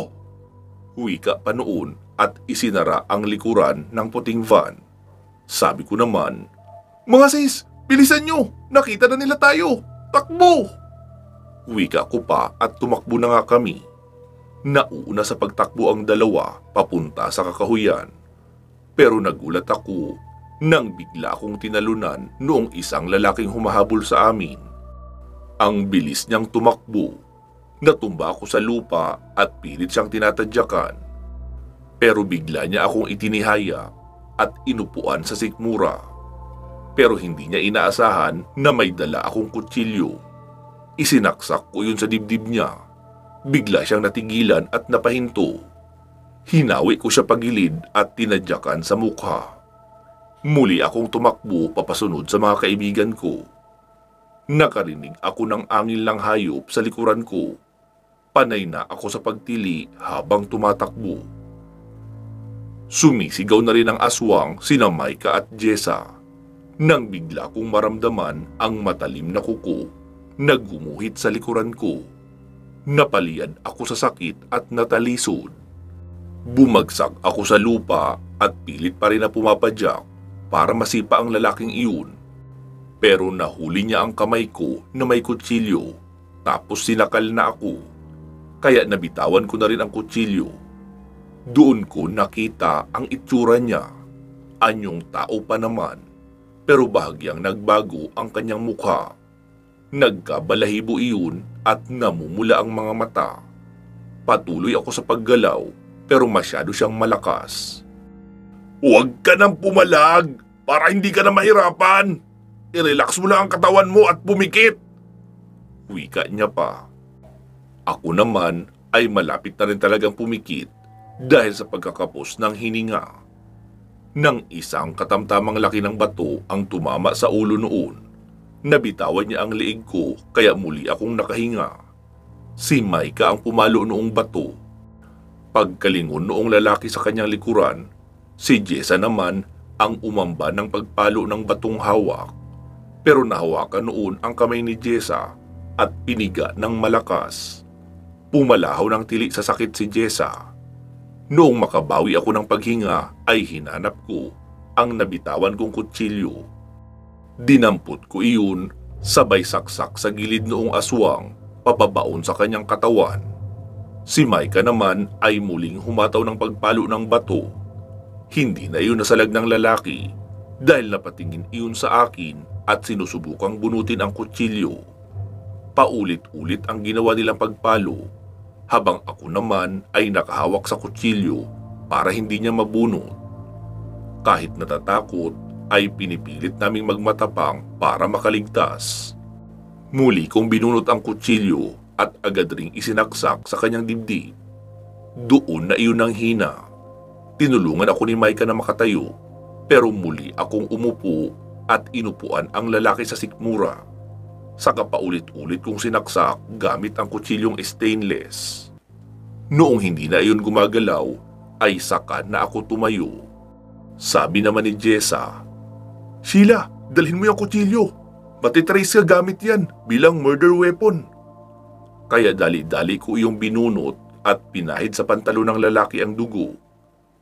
Wika pa noon at isinara ang likuran ng puting van. Sabi ko naman, "Mga sis, bilisan nyo! Nakita na nila tayo! Takbo!" Wika ko pa at tumakbo na nga kami. Nauna sa pagtakbo ang dalawa papunta sa kakahuyan. Pero nagulat ako nang bigla akong tinalunan noong isang lalaking humahabol sa amin. Ang bilis niyang tumakbo. Natumba ako sa lupa at pilit siyang tinatadyakan. Pero bigla niya akong itinihaya at inupuan sa sikmura. Pero hindi niya inaasahan na may dala akong kutsilyo. Isinaksak ko yun sa dibdib niya. Bigla siyang natigilan at napahinto. Hinawi ko siya pagilid at tinadyakan sa mukha. Muli akong tumakbo papasunod sa mga kaibigan ko. Nakarinig ako ng angin lang hayop sa likuran ko. Panay na ako sa pagtili habang tumatakbo. Sumisigaw na rin ang aswang sina Maika at Jessa. Nang bigla kong maramdaman ang matalim na kuko na gumuhit sa likuran ko. Napaliad ako sa sakit at natalisod. Bumagsak ako sa lupa at pilit pa rin na pumapadyak para masipa ang lalaking iyon. Pero nahuli niya ang kamay ko na may kutsilyo tapos sinakal na ako. Kaya nabitawan ko na rin ang kutsilyo. Doon ko nakita ang itsura niya. Anyong tao pa naman, pero bahagyang nagbago ang kanyang mukha. Nagkabalahibo iyon at namumula ang mga mata. Patuloy ako sa paggalaw pero masyado siyang malakas. Huwag ka nang pumalag para hindi ka na mahirapan. I-relax mo lang ang katawan mo at pumikit. Wika niya pa. Ako naman ay malapit na rin talagang pumikit dahil sa pagkakapos ng hininga. Nang isang katamtamang laki ng bato ang tumama sa ulo noon, nabitawan niya ang liig ko kaya muli akong nakahinga. Si Maika ang pumalo noong bato. Pagkalingon noong lalaki sa kanyang likuran, si Jessa naman ang umamba ng pagpalo ng batong hawak. Pero nahawakan noon ang kamay ni Jessa at piniga ng malakas. Pumalahaw ng tili sa sakit si Jessa. Noong makabawi ako ng paghinga ay hinanap ko ang nabitawan kong kutsilyo. Dinampot ko iyon sabay saksak sa gilid noong aswang papabaon sa kanyang katawan. Si Maika naman ay muling humataw ng pagpalo ng bato. Hindi na iyon nasalag ng lalaki dahil napatingin iyon sa akin at sinusubukang bunutin ang kutsilyo. Paulit-ulit ang ginawa nilang pagpalo habang ako naman ay nakahawak sa kutsilyo para hindi niya mabunot. Kahit natatakot ay pinipilit naming magmatapang para makaligtas. Muli kong binunot ang kutsilyo at agad ring isinaksak sa kanyang dibdib. Doon na iyon ang hina. Tinulungan ako ni Maika na makatayo pero muli akong umupo at inupuan ang lalaki sa sikmura. Saka paulit-ulit kong sinaksak gamit ang kutsilyong stainless. Noong hindi na iyon gumagalaw, ay saka na ako tumayo. Sabi naman ni Jessa, "Sheila, dalhin mo yung kutsilyo. Matitrace ka gamit yan bilang murder weapon." Kaya dali-dali ko iyong binunot at pinahid sa pantalo ng lalaki ang dugo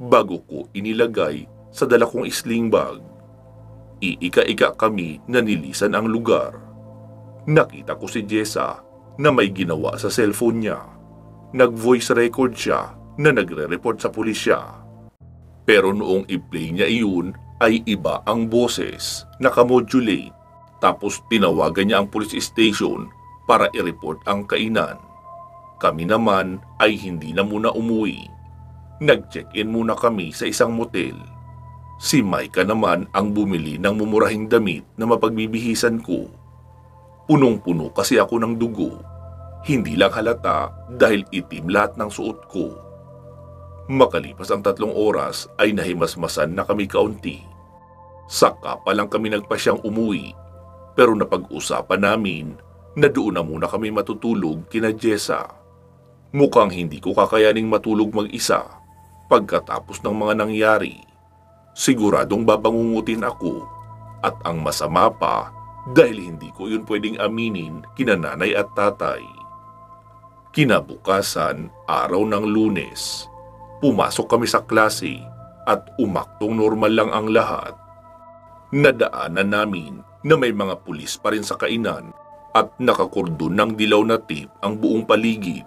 bago ko inilagay sa dala kong sling bag. Iika-ika kami na nilisan ang lugar. Nakita ko si Jessa na may ginawa sa cellphone niya. Nag-voice record siya na nagre-report sa pulisya. Pero noong i-play niya iyon ay iba ang boses, nakamodulate. Tapos tinawagan niya ang police station para i-report ang kainan. Kami naman ay hindi na muna umuwi. Nag-check-in muna kami sa isang motel. Si Maika naman ang bumili ng mumurahing damit na mapagbibihisan ko. Punong-puno kasi ako ng dugo. Hindi lang halata dahil itim lahat ng suot ko. Makalipas ang 3 oras ay nahimasmasan na kami kaunti. Saka pa lang kami nagpasyang umuwi. Pero napag-usapan namin na doon na muna kami matutulog kina Jessa. Mukhang hindi ko kakayaning matulog mag-isa pagkatapos ng mga nangyari. Siguradong babangungutin ako at ang masama pa dahil hindi ko yun pwedeng aminin kina nanay at tatay. Kinabukasan, araw ng Lunes, pumasok kami sa klase at umaktong normal lang ang lahat. Nadaanan namin na may mga pulis pa rin sa kainan at nakakordon ng dilaw na tape ang buong paligid.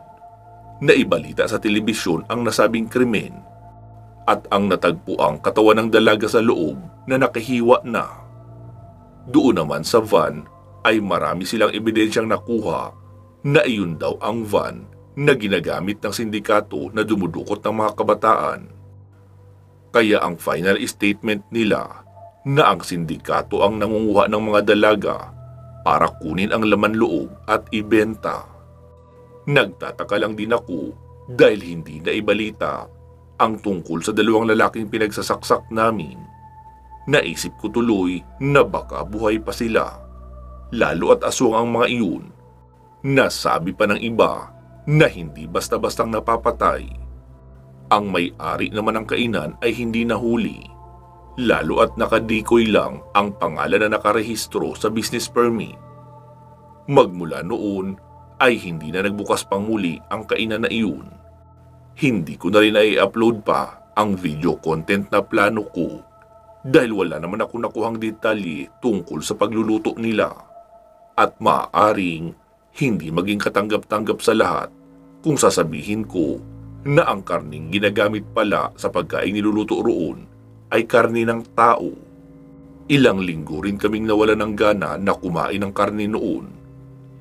Naibalita sa telebisyon ang nasabing krimen at ang natagpuang katawan ng dalaga sa loob na nakahiwa na. Doon naman sa van ay marami silang ebidensyang nakuha na iyon daw ang van na ginagamit ng sindikato na dumudukot ng mga kabataan. Kaya ang final statement nila na ang sindikato ang nangunguha ng mga dalaga para kunin ang laman loob at ibenta. Nagtataka lang din ako dahil hindi na ibalita ang tungkol sa dalawang lalaking pinagsasaksak namin. Naisip ko tuloy na baka buhay pa sila, lalo at aswang ang mga iyon. Nasabi pa ng iba na hindi basta-bastang napapatay. Ang may-ari naman ng kainan ay hindi nahuli, lalo at nakadikoy lang ang pangalan na nakarehistro sa business permit. Magmula noon ay hindi na nagbukas pang muli ang kainan na iyon. Hindi ko na rin i-upload pa ang video content na plano ko dahil wala naman ako nakuhang detalye tungkol sa pagluluto nila at maaaring hindi maging katanggap-tanggap sa lahat kung sasabihin ko na ang karning ginagamit pala sa pagkain niluluto roon ay karne ng tao. Ilang linggo rin kaming nawala ng gana na kumain ng karne noon,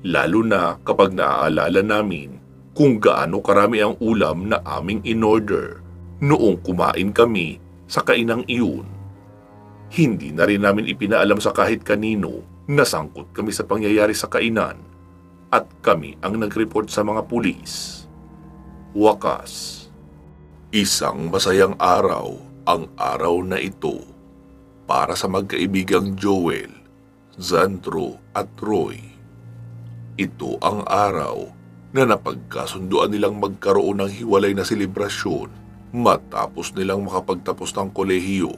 lalo na kapag naaalala namin kung gaano karami ang ulam na aming in-order noong kumain kami sa kainang iyon. Hindi na rin namin ipinaalam sa kahit kanino na sangkot kami sa pangyayari sa kainan at kami ang nag-report sa mga pulis. Wakas. Isang masayang araw ang araw na ito para sa magkaibigang Joel, Zandro at Roy. Ito ang araw na napagkasunduan nilang magkaroon ng hiwalay na selebrasyon matapos nilang makapagtapos ng kolehiyo.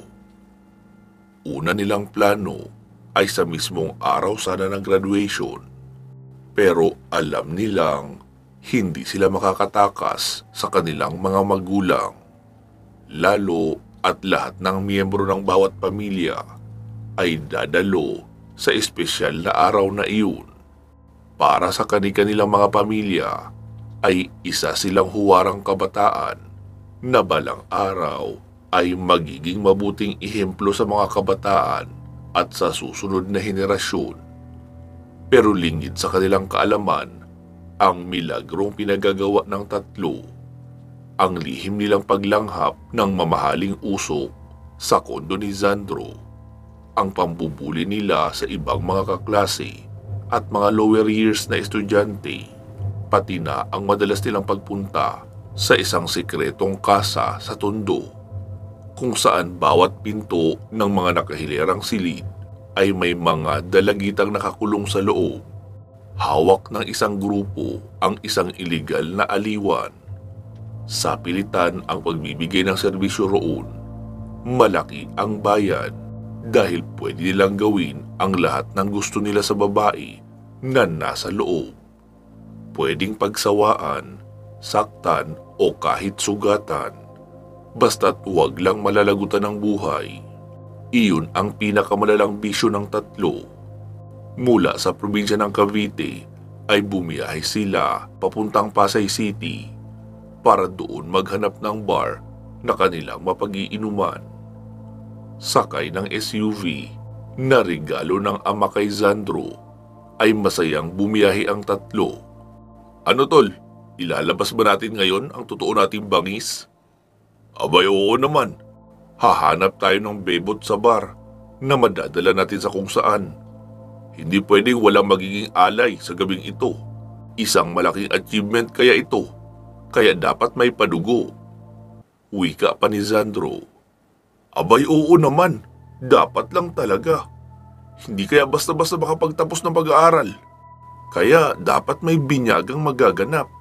Una nilang plano ay sa mismong araw sana ng graduation, pero alam nilang hindi sila makakatakas sa kanilang mga magulang, lalo at lahat ng miyembro ng bawat pamilya ay dadalo sa espesyal na araw na iyon. Para sa kanilang mga pamilya ay isa silang huwarang kabataan na balang araw ay magiging mabuting ehemplo sa mga kabataan at sa susunod na henerasyon. Pero lingid sa kanilang kaalaman ang milagrong pinagagawa ng tatlo, ang lihim nilang paglanghap ng mamahaling usok sa kondo ni Zandro, ang pambubuli nila sa ibang mga kaklase at mga lower years na estudyante, pati na ang madalas nilang pagpunta sa isang sikretong kasa sa Tondo, kung saan bawat pinto ng mga nakahilirang silid ay may mga dalagitang nakakulong sa loob. Hawak ng isang grupo ang isang iligal na aliwan. Sa pilitan ang pagbibigay ng serbisyo roon, malaki ang bayad dahil pwede nilang gawin ang lahat ng gusto nila sa babae na nasa loob. Pwedeng pagsawaan, saktan o kahit sugatan, basta't huwag lang malalagutan ng buhay. Iyon ang pinakamalalang bisyo ng tatlo. Mula sa probinsya ng Cavite ay bumiyahe sila papuntang Pasay City para doon maghanap ng bar na kanilang mapag-iinuman. Sakay ng SUV na regalo ng ama kay Zandro ay masayang bumiyahe ang tatlo. Ano tol, ilalabas ba natin ngayon ang totoo nating bangis? Abay oo naman, hahanap tayo ng bebot sa bar na madadala natin sa kung saan. Hindi pwedeng walang magiging alay sa gabing ito. Isang malaking achievement kaya ito, kaya dapat may padugo. Wika pa ni Zandro. Abay oo naman, dapat lang talaga. Hindi kaya basta-basta makapagtapos ng pag-aaral. Kaya dapat may binyagang magaganap.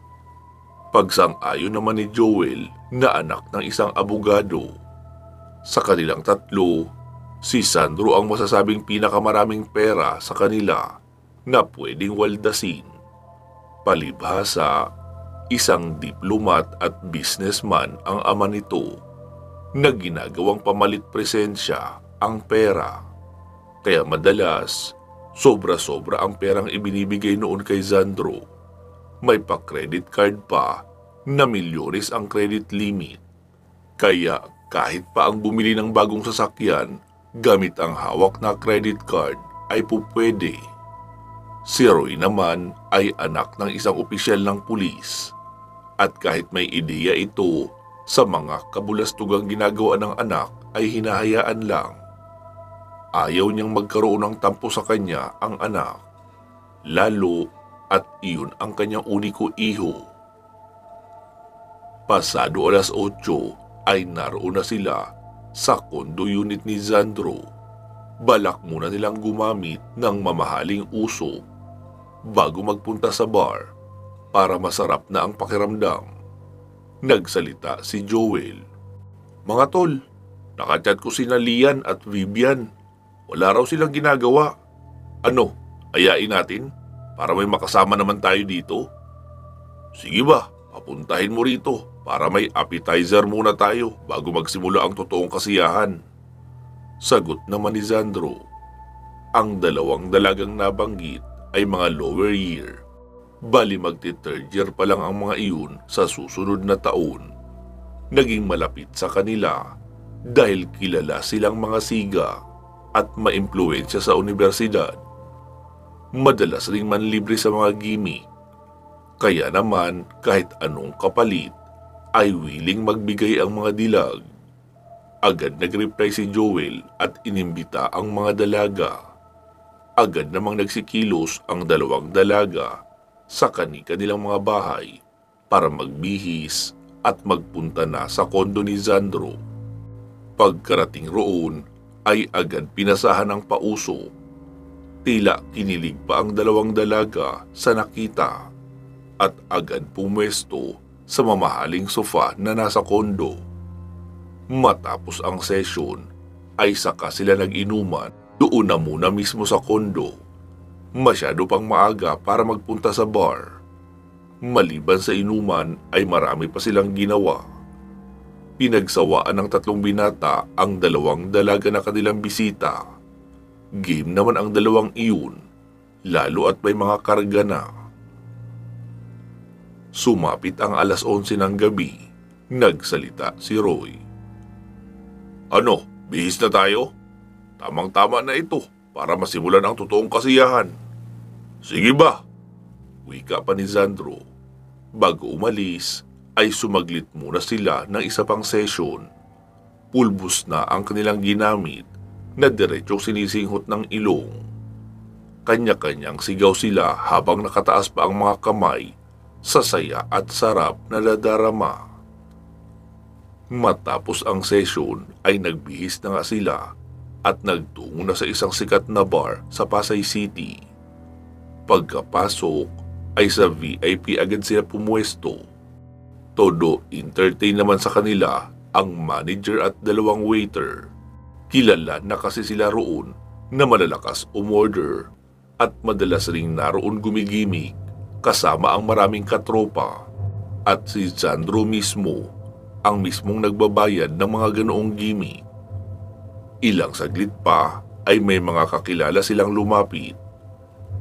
Pagsang-ayon naman ni Joel na anak ng isang abogado. Sa kanilang tatlo, si Sandro ang masasabing pinakamaraming pera sa kanila na pwedeng waldasin. Palibhasa, isang diplomat at businessman ang ama nito na ginagawang pamalit presensya ang pera. Kaya madalas, sobra-sobra ang perang ibinibigay noon kay Zandro. May pa-credit card pa na milyones ang credit limit. Kaya kahit pa ang bumili ng bagong sasakyan gamit ang hawak na credit card ay pupwede. Si Roy naman ay anak ng isang opisyal ng pulis at kahit may ideya ito sa mga kabulastugang ginagawa ng anak ay hinahayaan lang. Ayaw niyang magkaroon ng tampo sa kanya ang anak. lalo at iyon ang kanyang uniko iho. Pasado alas 8 ay naroon na sila sa condo unit ni Sandro. Balak muna nilang gumamit ng mamahaling usok bago magpunta sa bar para masarap na ang pakiramdam. Nagsalita si Joel. "Mga tol, nakachat ko sina Lian at Vivian. Wala raw silang ginagawa. Ano, ayain natin para may makasama naman tayo dito?" "Sige ba, papuntahin mo rito para may appetizer muna tayo bago magsimula ang totoong kasiyahan." Sagot naman ni Sandro. Ang dalawang dalagang nabanggit ay mga lower year. Bali magti-third year pa lang ang mga iyon sa susunod na taon. Naging malapit sa kanila dahil kilala silang mga siga at maimpluwensya sa universidad. Madalas ring manlibre sa mga gimmick. Kaya naman kahit anong kapalit ay willing magbigay ang mga dilag. Agad nag-reply si Joel at inimbita ang mga dalaga. Agad namang nagsikilos ang dalawang dalaga sa kanilang mga bahay para magbihis at magpunta na sa kondo ni Sandro. Pagkarating roon ay agad pinasahan ng pauso. Tila kinilig pa ang dalawang dalaga sa nakita at agad pumwesto sa mamahaling sofa na nasa kondo. Matapos ang session ay saka sila nag-inuman doon na muna mismo sa kondo. Masyado pang maaga para magpunta sa bar. Maliban sa inuman ay marami pa silang ginawa. Pinagsawaan ng tatlong binata ang dalawang dalaga na kanilang bisita. Game naman ang dalawang iyon, lalo at may mga karga na. Sumapit ang alas 11 ng gabi. Nagsalita si Roy. "Ano, bihis na tayo? Tamang-tama na ito para masimulan ang totoong kasiyahan." "Sige ba?" Wika pa ni Sandro. Bago umalis ay sumaglit muna sila ng isa pang session. Pulbos na ang kanilang ginamit na diretsong sinisinghot ng ilong. Kanya-kanyang sigaw sila habang nakataas pa ang mga kamay sa saya at sarap na nadarama. Matapos ang session ay nagbihis na nga sila at nagtungo na sa isang sikat na bar sa Pasay City. Pagkapasok ay sa VIP agad sila pumuesto. Todo entertain naman sa kanila ang manager at dalawang waiter. Kilala na kasi sila roon na malalakas umorder at madalas ring naroon gumigimik kasama ang maraming katropa at si Sandro mismo ang mismong nagbabayad ng mga ganoong gimmick. Ilang saglit pa ay may mga kakilala silang lumapit.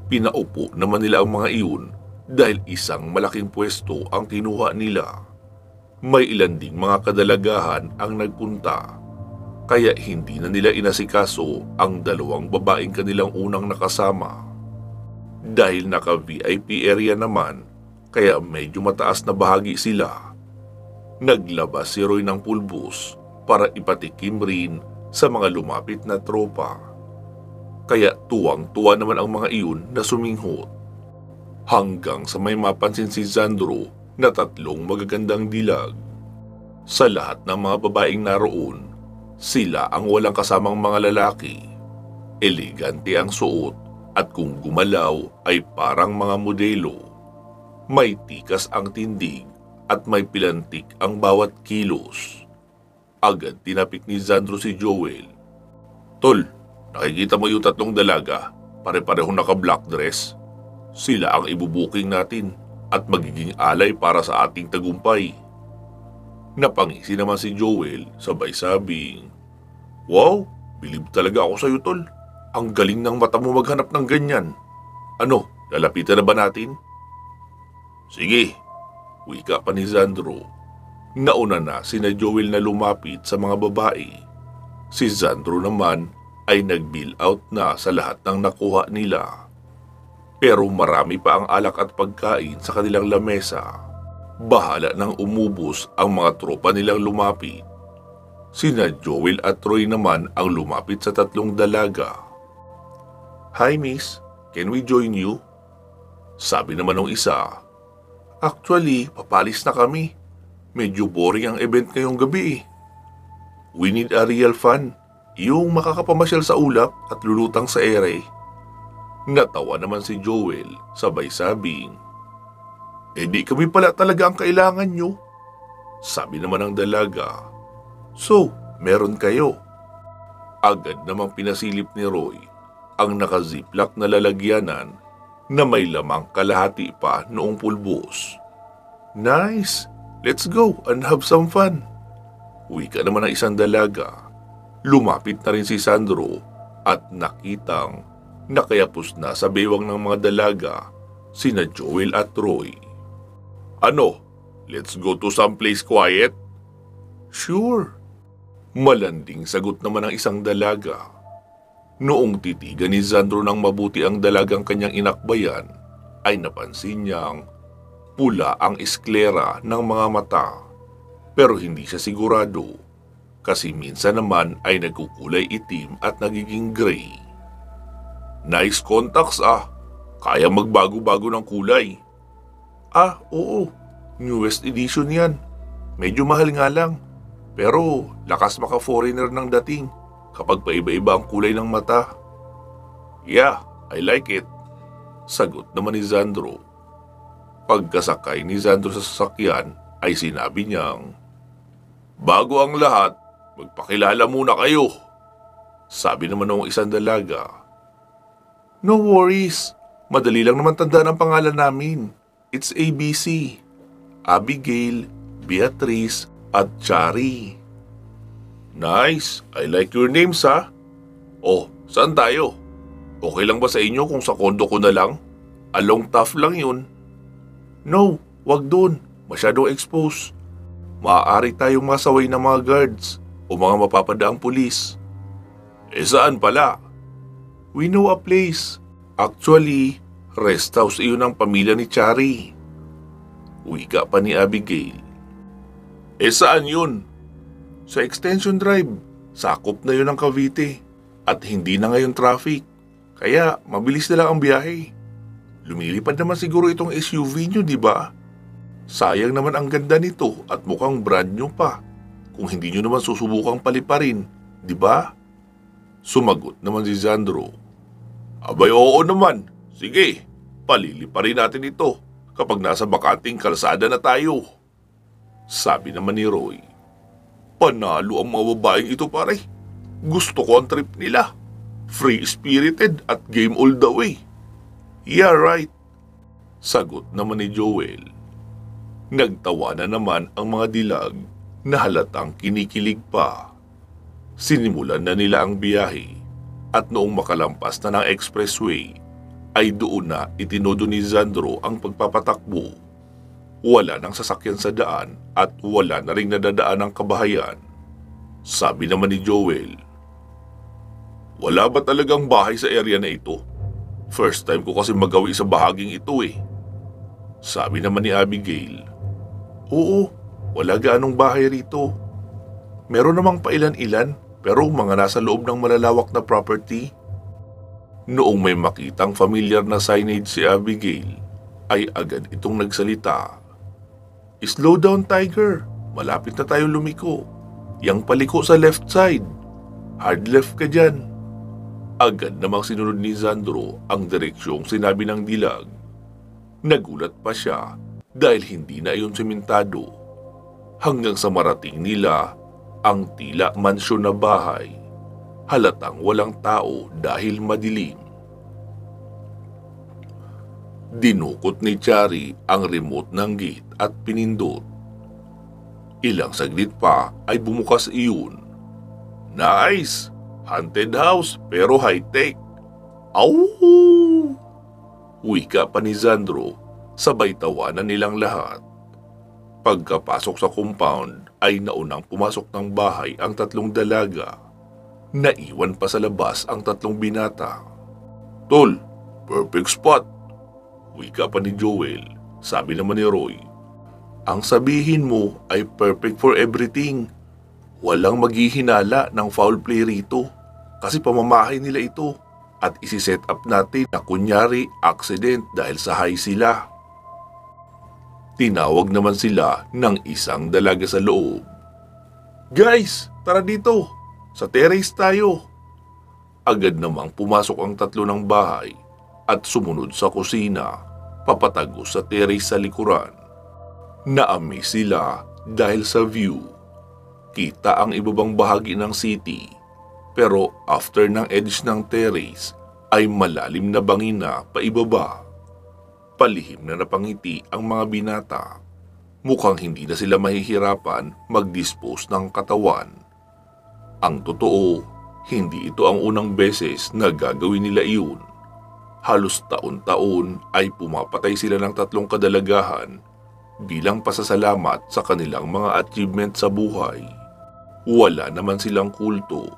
Pinaupo naman nila ang mga iyon dahil isang malaking pwesto ang kinuha nila. May ilan ding mga kadalagahan ang nagpunta, kaya hindi na nila inasikaso ang dalawang babaeng kanilang unang nakasama. Dahil naka-VIP area naman, kaya medyo mataas na bahagi sila. Naglabas si Roy ng pulbos para ipatikim rin sa mga lumapit na tropa. Kaya tuwang-tuwa naman ang mga iyon na suminghot. Hanggang sa may mapansin si Sandro na tatlong magagandang dilag. Sa lahat ng mga babaeng naroon, sila ang walang kasamang mga lalaki. Elegante ang suot at kung gumalaw ay parang mga modelo. May tikas ang tindig at may pilantik ang bawat kilos. Agad tinapik ni Sandro si Joel. "Tol, nakikita mo yung tatlong dalaga? Pare-parehong naka-black dress. Sila ang ibubuking natin at magiging alay para sa ating tagumpay." Napangisi naman si Joel sabay sabing, "Wow, bilib talaga ako sa'yo, tol. Ang galing ng mata mo maghanap ng ganyan. Ano, lalapitan na ba natin?" "Sige," wika pa ni Sandro. Nauna na sina Joel na lumapit sa mga babae. Si Sandro naman ay nag-bill out na sa lahat ng nakuha nila. Pero marami pa ang alak at pagkain sa kanilang lamesa. Bahala nang umubos ang mga tropa nilang lumapit. Sina Joel at Roy naman ang lumapit sa tatlong dalaga. "Hi miss, can we join you? Sabi naman ng isa, "Actually, papalis na kami. Medyo boring ang event ngayong gabi eh. We need a real fun. Yung makakapamasyal sa ulap at lulutang sa ere." Natawa naman si Joel, sabay sabing, di kami pala talaga ang kailangan nyo." Sabi naman ng dalaga, "So, meron kayo?" Agad namang pinasilip ni Roy ang nakaziplak na lalagyanan na may lamang kalahati pa noong pulbos. "Nice! Let's go and have some fun." Wika naman ng isang dalaga. Lumapit na rin si Sandro at nakitang nakayapos na sa bewang ng mga dalaga sina Joel at Roy. "Ano? Let's go to some place quiet?" "Sure." Malanding sagot naman ng isang dalaga. Noong titigan ni Sandro ng mabuti ang dalagang kanyang inakbayan, ay napansin niyang pula ang isklera ng mga mata. Pero hindi siya sigurado kasi minsan naman ay nagkukulay itim at nagiging gray. "Nice contacts ah. Kaya magbago-bago ng kulay." Oo. Newest edition yan. Medyo mahal nga lang. Pero lakas maka-foreigner ng dating kapag paiba-iba ang kulay ng mata. "Yeah, I like it." Sagot naman ni Sandro. Pagkasakay ni Sandro sa sasakyan ay sinabi niyang, "Bago ang lahat, magpakilala muna kayo." Sabi naman ng isang dalaga, "No worries. Madali lang naman tandaan ang pangalan namin. It's ABC. Abigail, Beatrice, at Chari." "Nice. I like your names ha. Oh, saan tayo? Okay lang ba sa inyo kung sa kondo ko na lang? Along tough lang yun." "No, wag doon. Masyadong exposed. Maaari tayong masaway ng mga guards o mga mapapadaang pulis." Saan pala?" "We know a place. Actually, rest house iyon ng pamilya ni Chari." Wika pa ni Abigail. Saan yun?" "Sa Extension Drive. Sakop na yun ng Cavite. At hindi na ngayon traffic. Kaya mabilis na lang ang biyahe. Lumilipad naman siguro itong SUV nyo, di ba? Sayang naman ang ganda nito at mukhang brand new pa. Kung hindi nyo naman susubukang paliparin, di ba?" Sumagot naman si Sandro. "Abay oo naman. Sige, paliliparin natin ito kapag nasa bakanting kalsada na tayo." Sabi naman ni Roy. "Panalo ang mga babaeng ito pare. Gusto ko ang trip nila. Free-spirited at game all the way." "Yeah, right." Sagot naman ni Joel. Nagtawa na naman ang mga dilag na halatang kinikilig pa. Sinimulan na nila ang biyahe at noong makalampas na ng expressway ay doon na itinodo ni Sandro ang pagpapatakbo. Wala nang sasakyan sa daan at wala na ring nadadaan ng kabahayan. Sabi naman ni Joel, "Wala ba talagang bahay sa area na ito? First time ko kasi magawi sa bahaging ito eh." Sabi naman ni Abigail, "Oo, wala gaanong bahay rito. Meron namang pailan-ilan pero mga nasa loob ng malalawak na property." Noong may makitang familiar na signage si Abigail, ay agad itong nagsalita. "Slow down, Tiger. Malapit na tayo lumiko. Yang paliko sa left side. Hard left ka dyan." Agad namang sinunod ni Sandro ang direksyong sinabi ng dilag. Nagulat pa siya dahil hindi na iyon sementado. Hanggang sa marating nila ang tila mansyon na bahay. Halatang walang tao dahil madilim. Dinukot ni Chari ang remote ng gate at pinindot. Ilang saglit pa ay bumukas iyon. "Nice! Haunted house pero high-tech. Au!" Wika pa ni Sandro, sabay tawanan nilang lahat. Pagkapasok sa compound ay naunang pumasok ng bahay ang tatlong dalaga. Naiwan pa sa labas ang tatlong binata. "Tol, perfect spot." Wika pa ni Joel. Sabi naman ni Roy, "Ang sabihin mo ay perfect for everything. Walang maghihinala ng foul play rito kasi pamamahay nila ito. at isi-set up natin na kunyari accident dahil sa high sila. Tinawag naman sila ng isang dalaga sa loob. Guys, tara dito. Sa terrace tayo. Agad namang pumasok ang tatlo ng bahay at sumunod sa kusina, papatago sa terrace sa likuran. Na-amaze sila dahil sa view. Kita ang ibabang bahagi ng city, pero after ng edge ng terrace ay malalim na bangin na paibaba. Palihim na napangiti ang mga binata. Mukhang hindi na sila mahihirapan mag-dispose ng katawan. Ang totoo, hindi ito ang unang beses na gagawin nila iyon. Halos taon-taon ay pumapatay sila ng tatlong kadalagahan bilang pasasalamat sa kanilang mga achievement sa buhay. Wala naman silang kulto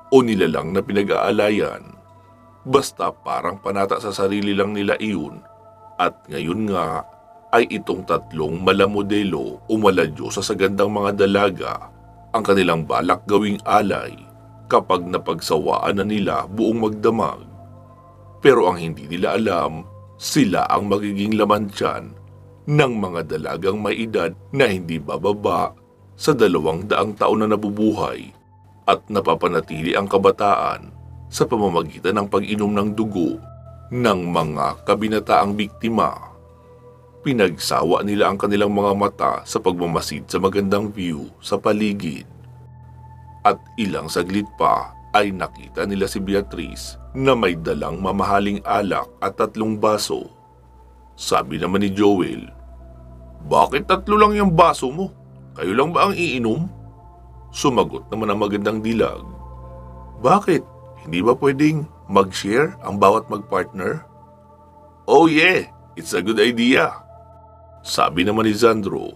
o nilalang na pinag-aalayan. Basta parang panata sa sarili lang nila iyon. At ngayon nga ay itong tatlong malamodelo o maladyosa sa gandang mga dalaga ang kanilang balak gawing alay kapag napagsawaan na nila buong magdamag. Pero ang hindi nila alam, sila ang magiging laman tiyan ng mga dalagang may edad na hindi bababa sa 200 taon na nabubuhay at napapanatili ang kabataan sa pamamagitan ng pag-inom ng dugo ng mga kabinataang biktima. Pinagsawa nila ang kanilang mga mata sa pagmamasid sa magandang view sa paligid. At ilang saglit pa ay nakita nila si Beatrice na may dalang mamahaling alak at 3 baso. Sabi naman ni Joel, "Bakit 3 lang yung baso mo? Kayo lang ba ang iinom?" Sumagot naman ang magandang dilag, "Bakit? Hindi ba pwedeng mag-share ang bawat magpartner?" "Oh yeah, it's a good idea." Sabi naman ni Sandro,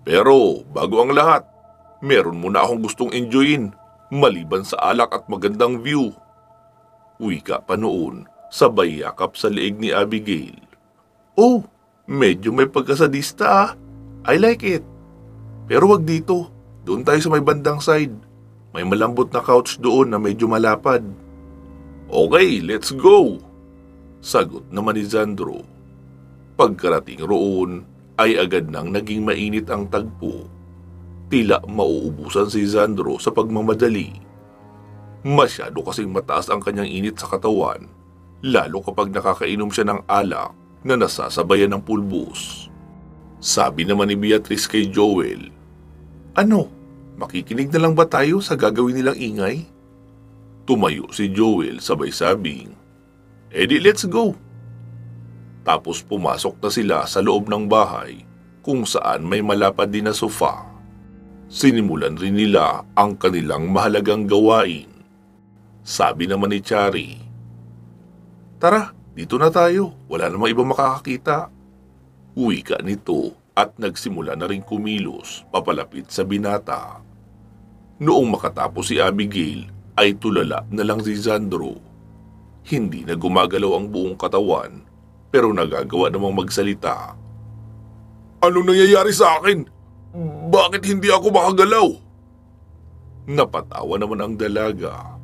"Pero bago ang lahat, meron muna akong gustong enjoyin maliban sa alak at magandang view." Wika pa noon, sabay yakap sa leeg ni Abigail. "Oh, medyo may pagkasadista ah. I like it. Pero wag dito, doon tayo sa may bandang side. May malambot na couch doon na medyo malapad." "Okay, let's go," sagot naman ni Sandro. Pagkarating roon ay agad nang naging mainit ang tagpo. Tila mauubusan si Sandro sa pagmamadali. Masyado kasing mataas ang kanyang init sa katawan, lalo kapag nakakainom siya ng alak na nasasabayan ng pulbos. Sabi naman ni Beatrice kay Joel, "Ano, makikinig na lang ba tayo sa gagawin nilang ingay?" Tumayo si Joel sabay sabing, "Edi let's go." Tapos pumasok na sila sa loob ng bahay kung saan may malapad din na sofa. Sinimulan rin nila ang kanilang mahalagang gawain. Sabi naman ni Chari, "Tara, dito na tayo. Wala namang iba makakakita." Wika nito at nagsimula na rin kumilos papalapit sa binata. Noong makatapos si Abigail ay tulala na lang si Sandro. Hindi na gumagalaw ang buong katawan pero nagagawa namang magsalita. "Anong nangyayari sa akin? Bakit hindi ako makagalaw?" Napatawa naman ang dalaga.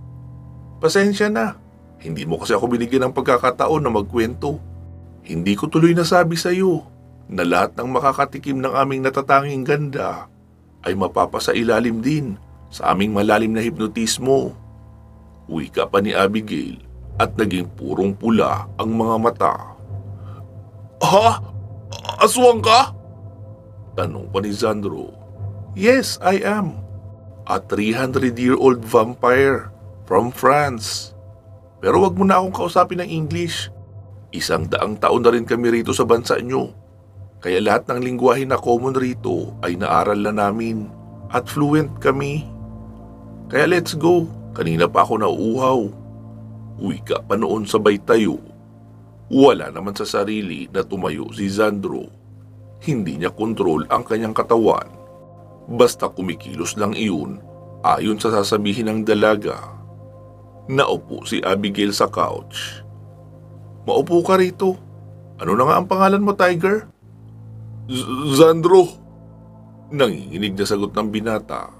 "Pasensya na, hindi mo kasi ako binigyan ng pagkakataon na magkwento. Hindi ko tuloy nasabi sa iyo na lahat ng makakatikim ng aming natatanging ganda ay mapapasailalim din sa aming malalim na hipnotismo." Wika pa ni Abigail at naging purong pula ang mga mata. "Ha? Aswang ka?" tanong pa ni Sandro. "Yes, I am. A 300-year-old vampire from France. Pero wag mo na akong kausapin ng English. 100 taon na rin kami rito sa bansa nyo. Kaya lahat ng lingwahe na common rito ay naaral na namin at fluent kami. Kaya let's go, kanina pa ako nauuhaw." Wika pa noon sabay tayo. Wala naman sa sarili na tumayo si Sandro. Hindi niya kontrol ang kanyang katawan. Basta kumikilos lang iyon ayon sa sasabihin ng dalaga. Naupo si Abigail sa couch. "Maupo ka rito. Ano na nga ang pangalan mo, Tiger?" Sandro." Nanginginig na sagot ng binata.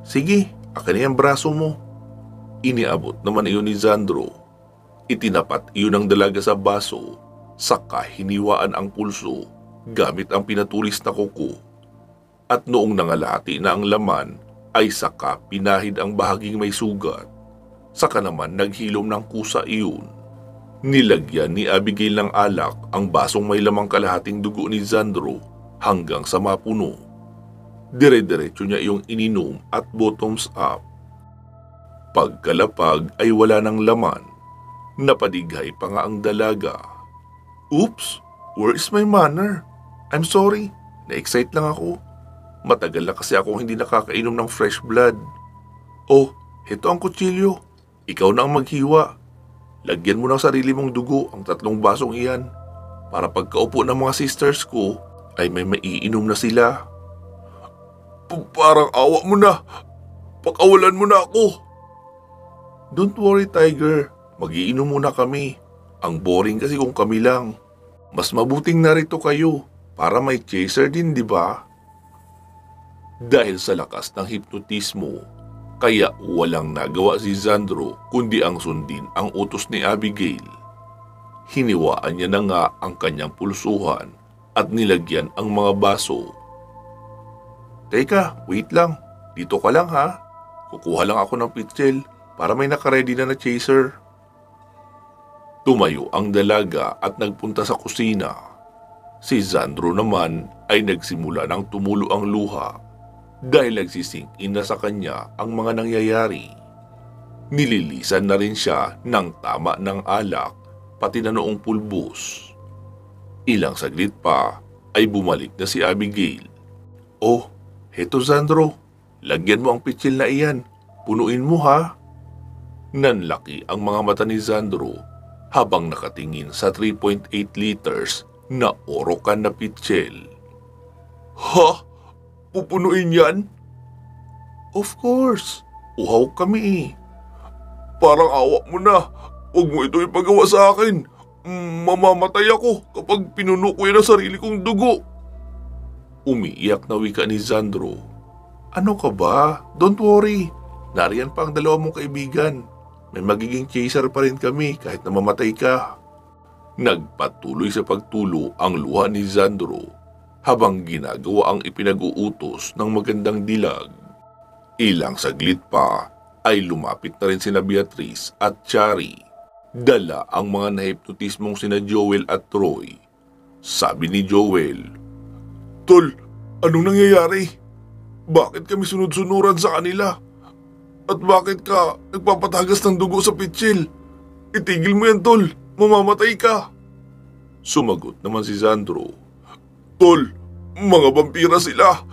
"Sige, akin na yung braso mo." Iniabot naman iyon ni Sandro. Itinapat iyon ng dalaga sa baso, saka hiniwaan ang pulso gamit ang pinatulis na kuko. At noong nangalati na ang laman, ay saka pinahid ang bahaging may sugat. Saka naman naghilom ng kusa iyon. Nilagyan ni Abigail ng alak ang basong may lamang kalahating dugo ni Sandro hanggang sa mapuno. Dire-diretso niya iyong ininom at bottoms up. Pagkalapag ay wala ng laman. Napadighay pa nga ang dalaga. Oops, where is my manner? I'm sorry, na-excite lang ako. Matagal na kasi akong hindi nakakainom ng fresh blood. Oh, heto ang kutsilyo. Ikaw na ang maghiwa. Lagyan mo ng sarili mong dugo ang 3 basong iyan para pagkaupo ng mga sisters ko ay may maiinom na sila. Parang awa mo na. Pakawalan mo na ako. Don't worry, Tiger. Magiinom muna kami. Ang boring kasi kung kami lang. Mas mabuting narito kayo para may chaser din, di ba? Dahil sa lakas ng hipnotismo, kaya walang nagawa si Sandro kundi ang sundin ang utos ni Abigail. Hiniwaan niya na nga ang kanyang pulsuhan at nilagyan ang mga baso. Teka, wait lang. Dito ka lang ha. Kukuha lang ako ng pitchel para may nakaredy na chaser. Tumayo ang dalaga at nagpunta sa kusina. Si Sandro naman ay nagsimula ng tumulo ang luha dahil nagsisink-in na sa kanya ang mga nangyayari. Nililisan na rin siya ng tama ng alak pati na noong pulbos. Ilang saglit pa ay bumalik na si Abigail. Oh, heto Sandro, lagyan mo ang pitsil na iyan. Punuin mo ha. Nanlaki ang mga mata ni Sandro habang nakatingin sa 3.8 liters na orokan na pitsil. Ha? Pupunuin yan? Of course. Uhaw kami eh. Parang awa mo na. Huwag mo ito ipagawa sa akin. Mamamatay ako kapag pinuno ko yan ang sarili kong dugo. Umiiyak na wika ni Sandro. Ano ka ba? Don't worry. Nariyan pa ang 2 mong kaibigan. May magiging chaser pa rin kami kahit na mamatay ka. Nagpatuloy sa pagtulo ang luha ni Sandro habang ginagawa ang ipinag-uutos ng magandang dilag. Ilang saglit pa ay lumapit na rin sina Beatrice at Chari. Dala ang mga nahipnotismong sina Joel at Troy. Sabi ni Joel, Tol, anong nangyayari? Bakit kami sunod-sunuran sa kanila? At bakit ka nagpapatagas ng dugo sa pitsil? Itigil mo yan, Tol. Mamamatay ka. Sumagot naman si Sandro. Tol, mga vampira sila.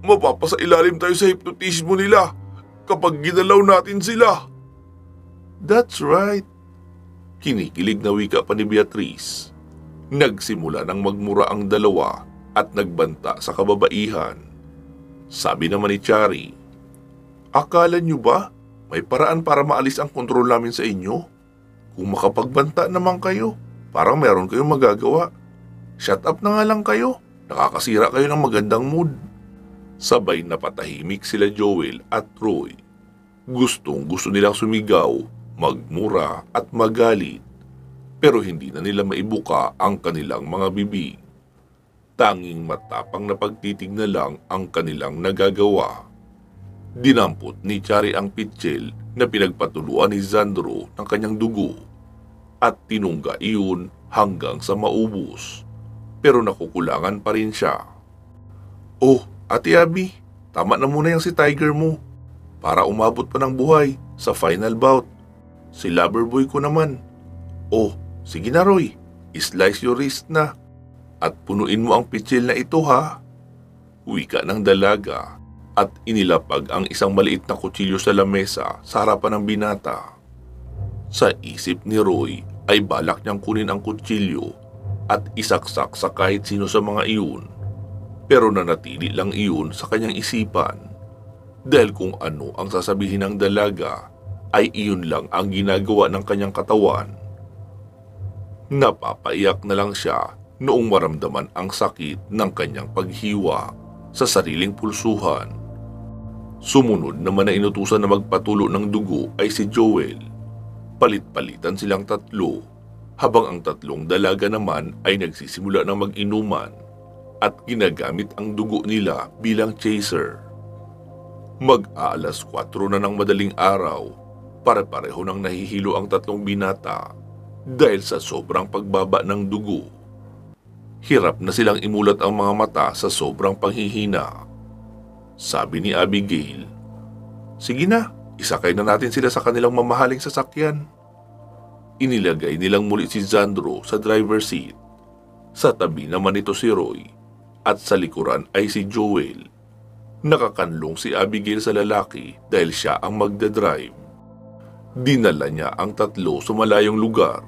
Mapapasailalim tayo sa hipnotismo nila kapag ginalaw natin sila. That's right. Kinikilig na wika pa ni Beatrice. Nagsimula ng magmura ang dalawa at nagbanta sa kababaihan. Sabi naman ni Chari, akala nyo ba may paraan para maalis ang kontrol namin sa inyo? Kung makapagbanta naman kayo, parang meron kayong magagawa. Shut up na nga lang kayo. Nakakasira kayo ng magandang mood. Sabay na patahimik sila Joel at Troy. Gusto nilang sumigaw, magmura at magalit. Pero hindi na nila maibuka ang kanilang mga bibig. Tanging matapang na pagtitig na lang ang kanilang nagagawa. Dinampot ni Chari ang pitsil na pinagpatuluan ni Sandro ng kanyang dugo at tinungga iyon hanggang sa maubos. Pero nakukulangan pa rin siya. Oh, Ate Abby, tama na muna yung si Tiger mo para umabot pa ng buhay sa final bout. Si Loverboy ko naman. Oh, sige na Roy, slice your wrist na at punuin mo ang pitsil na ito ha. Wika ng dalaga at inilapag ang isang maliit na kutsilyo sa lamesa sa harapan ng binata. Sa isip ni Roy ay balak niyang kunin ang kutsilyo at isaksak sa kahit sino sa mga iyon. Pero nanatili lang iyon sa kanyang isipan dahil kung ano ang sasabihin ng dalaga ay iyon lang ang ginagawa ng kanyang katawan. Napapaiyak na lang siya noong maramdaman ang sakit ng kanyang paghiwa sa sariling pulsuhan. Sumunod naman na inutusan na magpatulo ng dugo ay si Joel. Palit-palitan silang tatlo, habang ang tatlong dalaga naman ay nagsisimula ng mag-inuman at ginagamit ang dugo nila bilang chaser. Mag-aalas 4 na ng madaling araw, pare-pareho nang nahihilo ang tatlong binata dahil sa sobrang pagbaba ng dugo. Hirap na silang imulat ang mga mata sa sobrang panghihina. Sabi ni Abigail, "Sige na, isakay na natin sila sa kanilang mamahaling sasakyan." Inilagay nilang muli si Zandro sa driver's seat. Sa tabi naman nito si Roy at sa likuran ay si Joel. Nakakanlong si Abigail sa lalaki dahil siya ang magdadrive. Dinala niya ang tatlo sa malayong lugar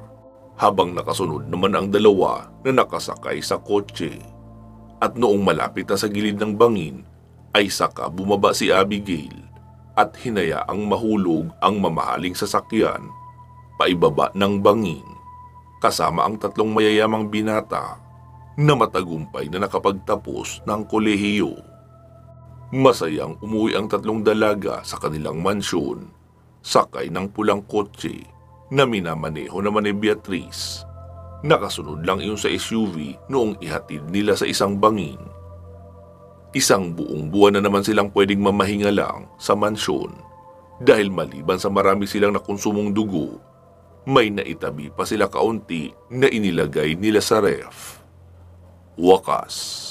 habang nakasunod naman ang dalawa na nakasakay sa kotse. At noong malapit na sa gilid ng bangin ay saka bumaba si Abigail at hinayaang mahulog ang mamahaling sasakyan paibaba ng bangin kasama ang tatlong mayayamang binata na matagumpay na nakapagtapos ng kolehiyo. Masayang umuwi ang tatlong dalaga sa kanilang mansyon, sakay ng pulang kotse na minamaneho naman ni Beatrice. Nakasunod lang iyon sa SUV noong ihatid nila sa isang bangin. Isang buong buwan na naman silang pwedeng mamahinga lang sa mansyon dahil maliban sa marami silang nakonsumong dugo, may naitabi pa sila kaunti na inilagay nila sa ref. Wakas.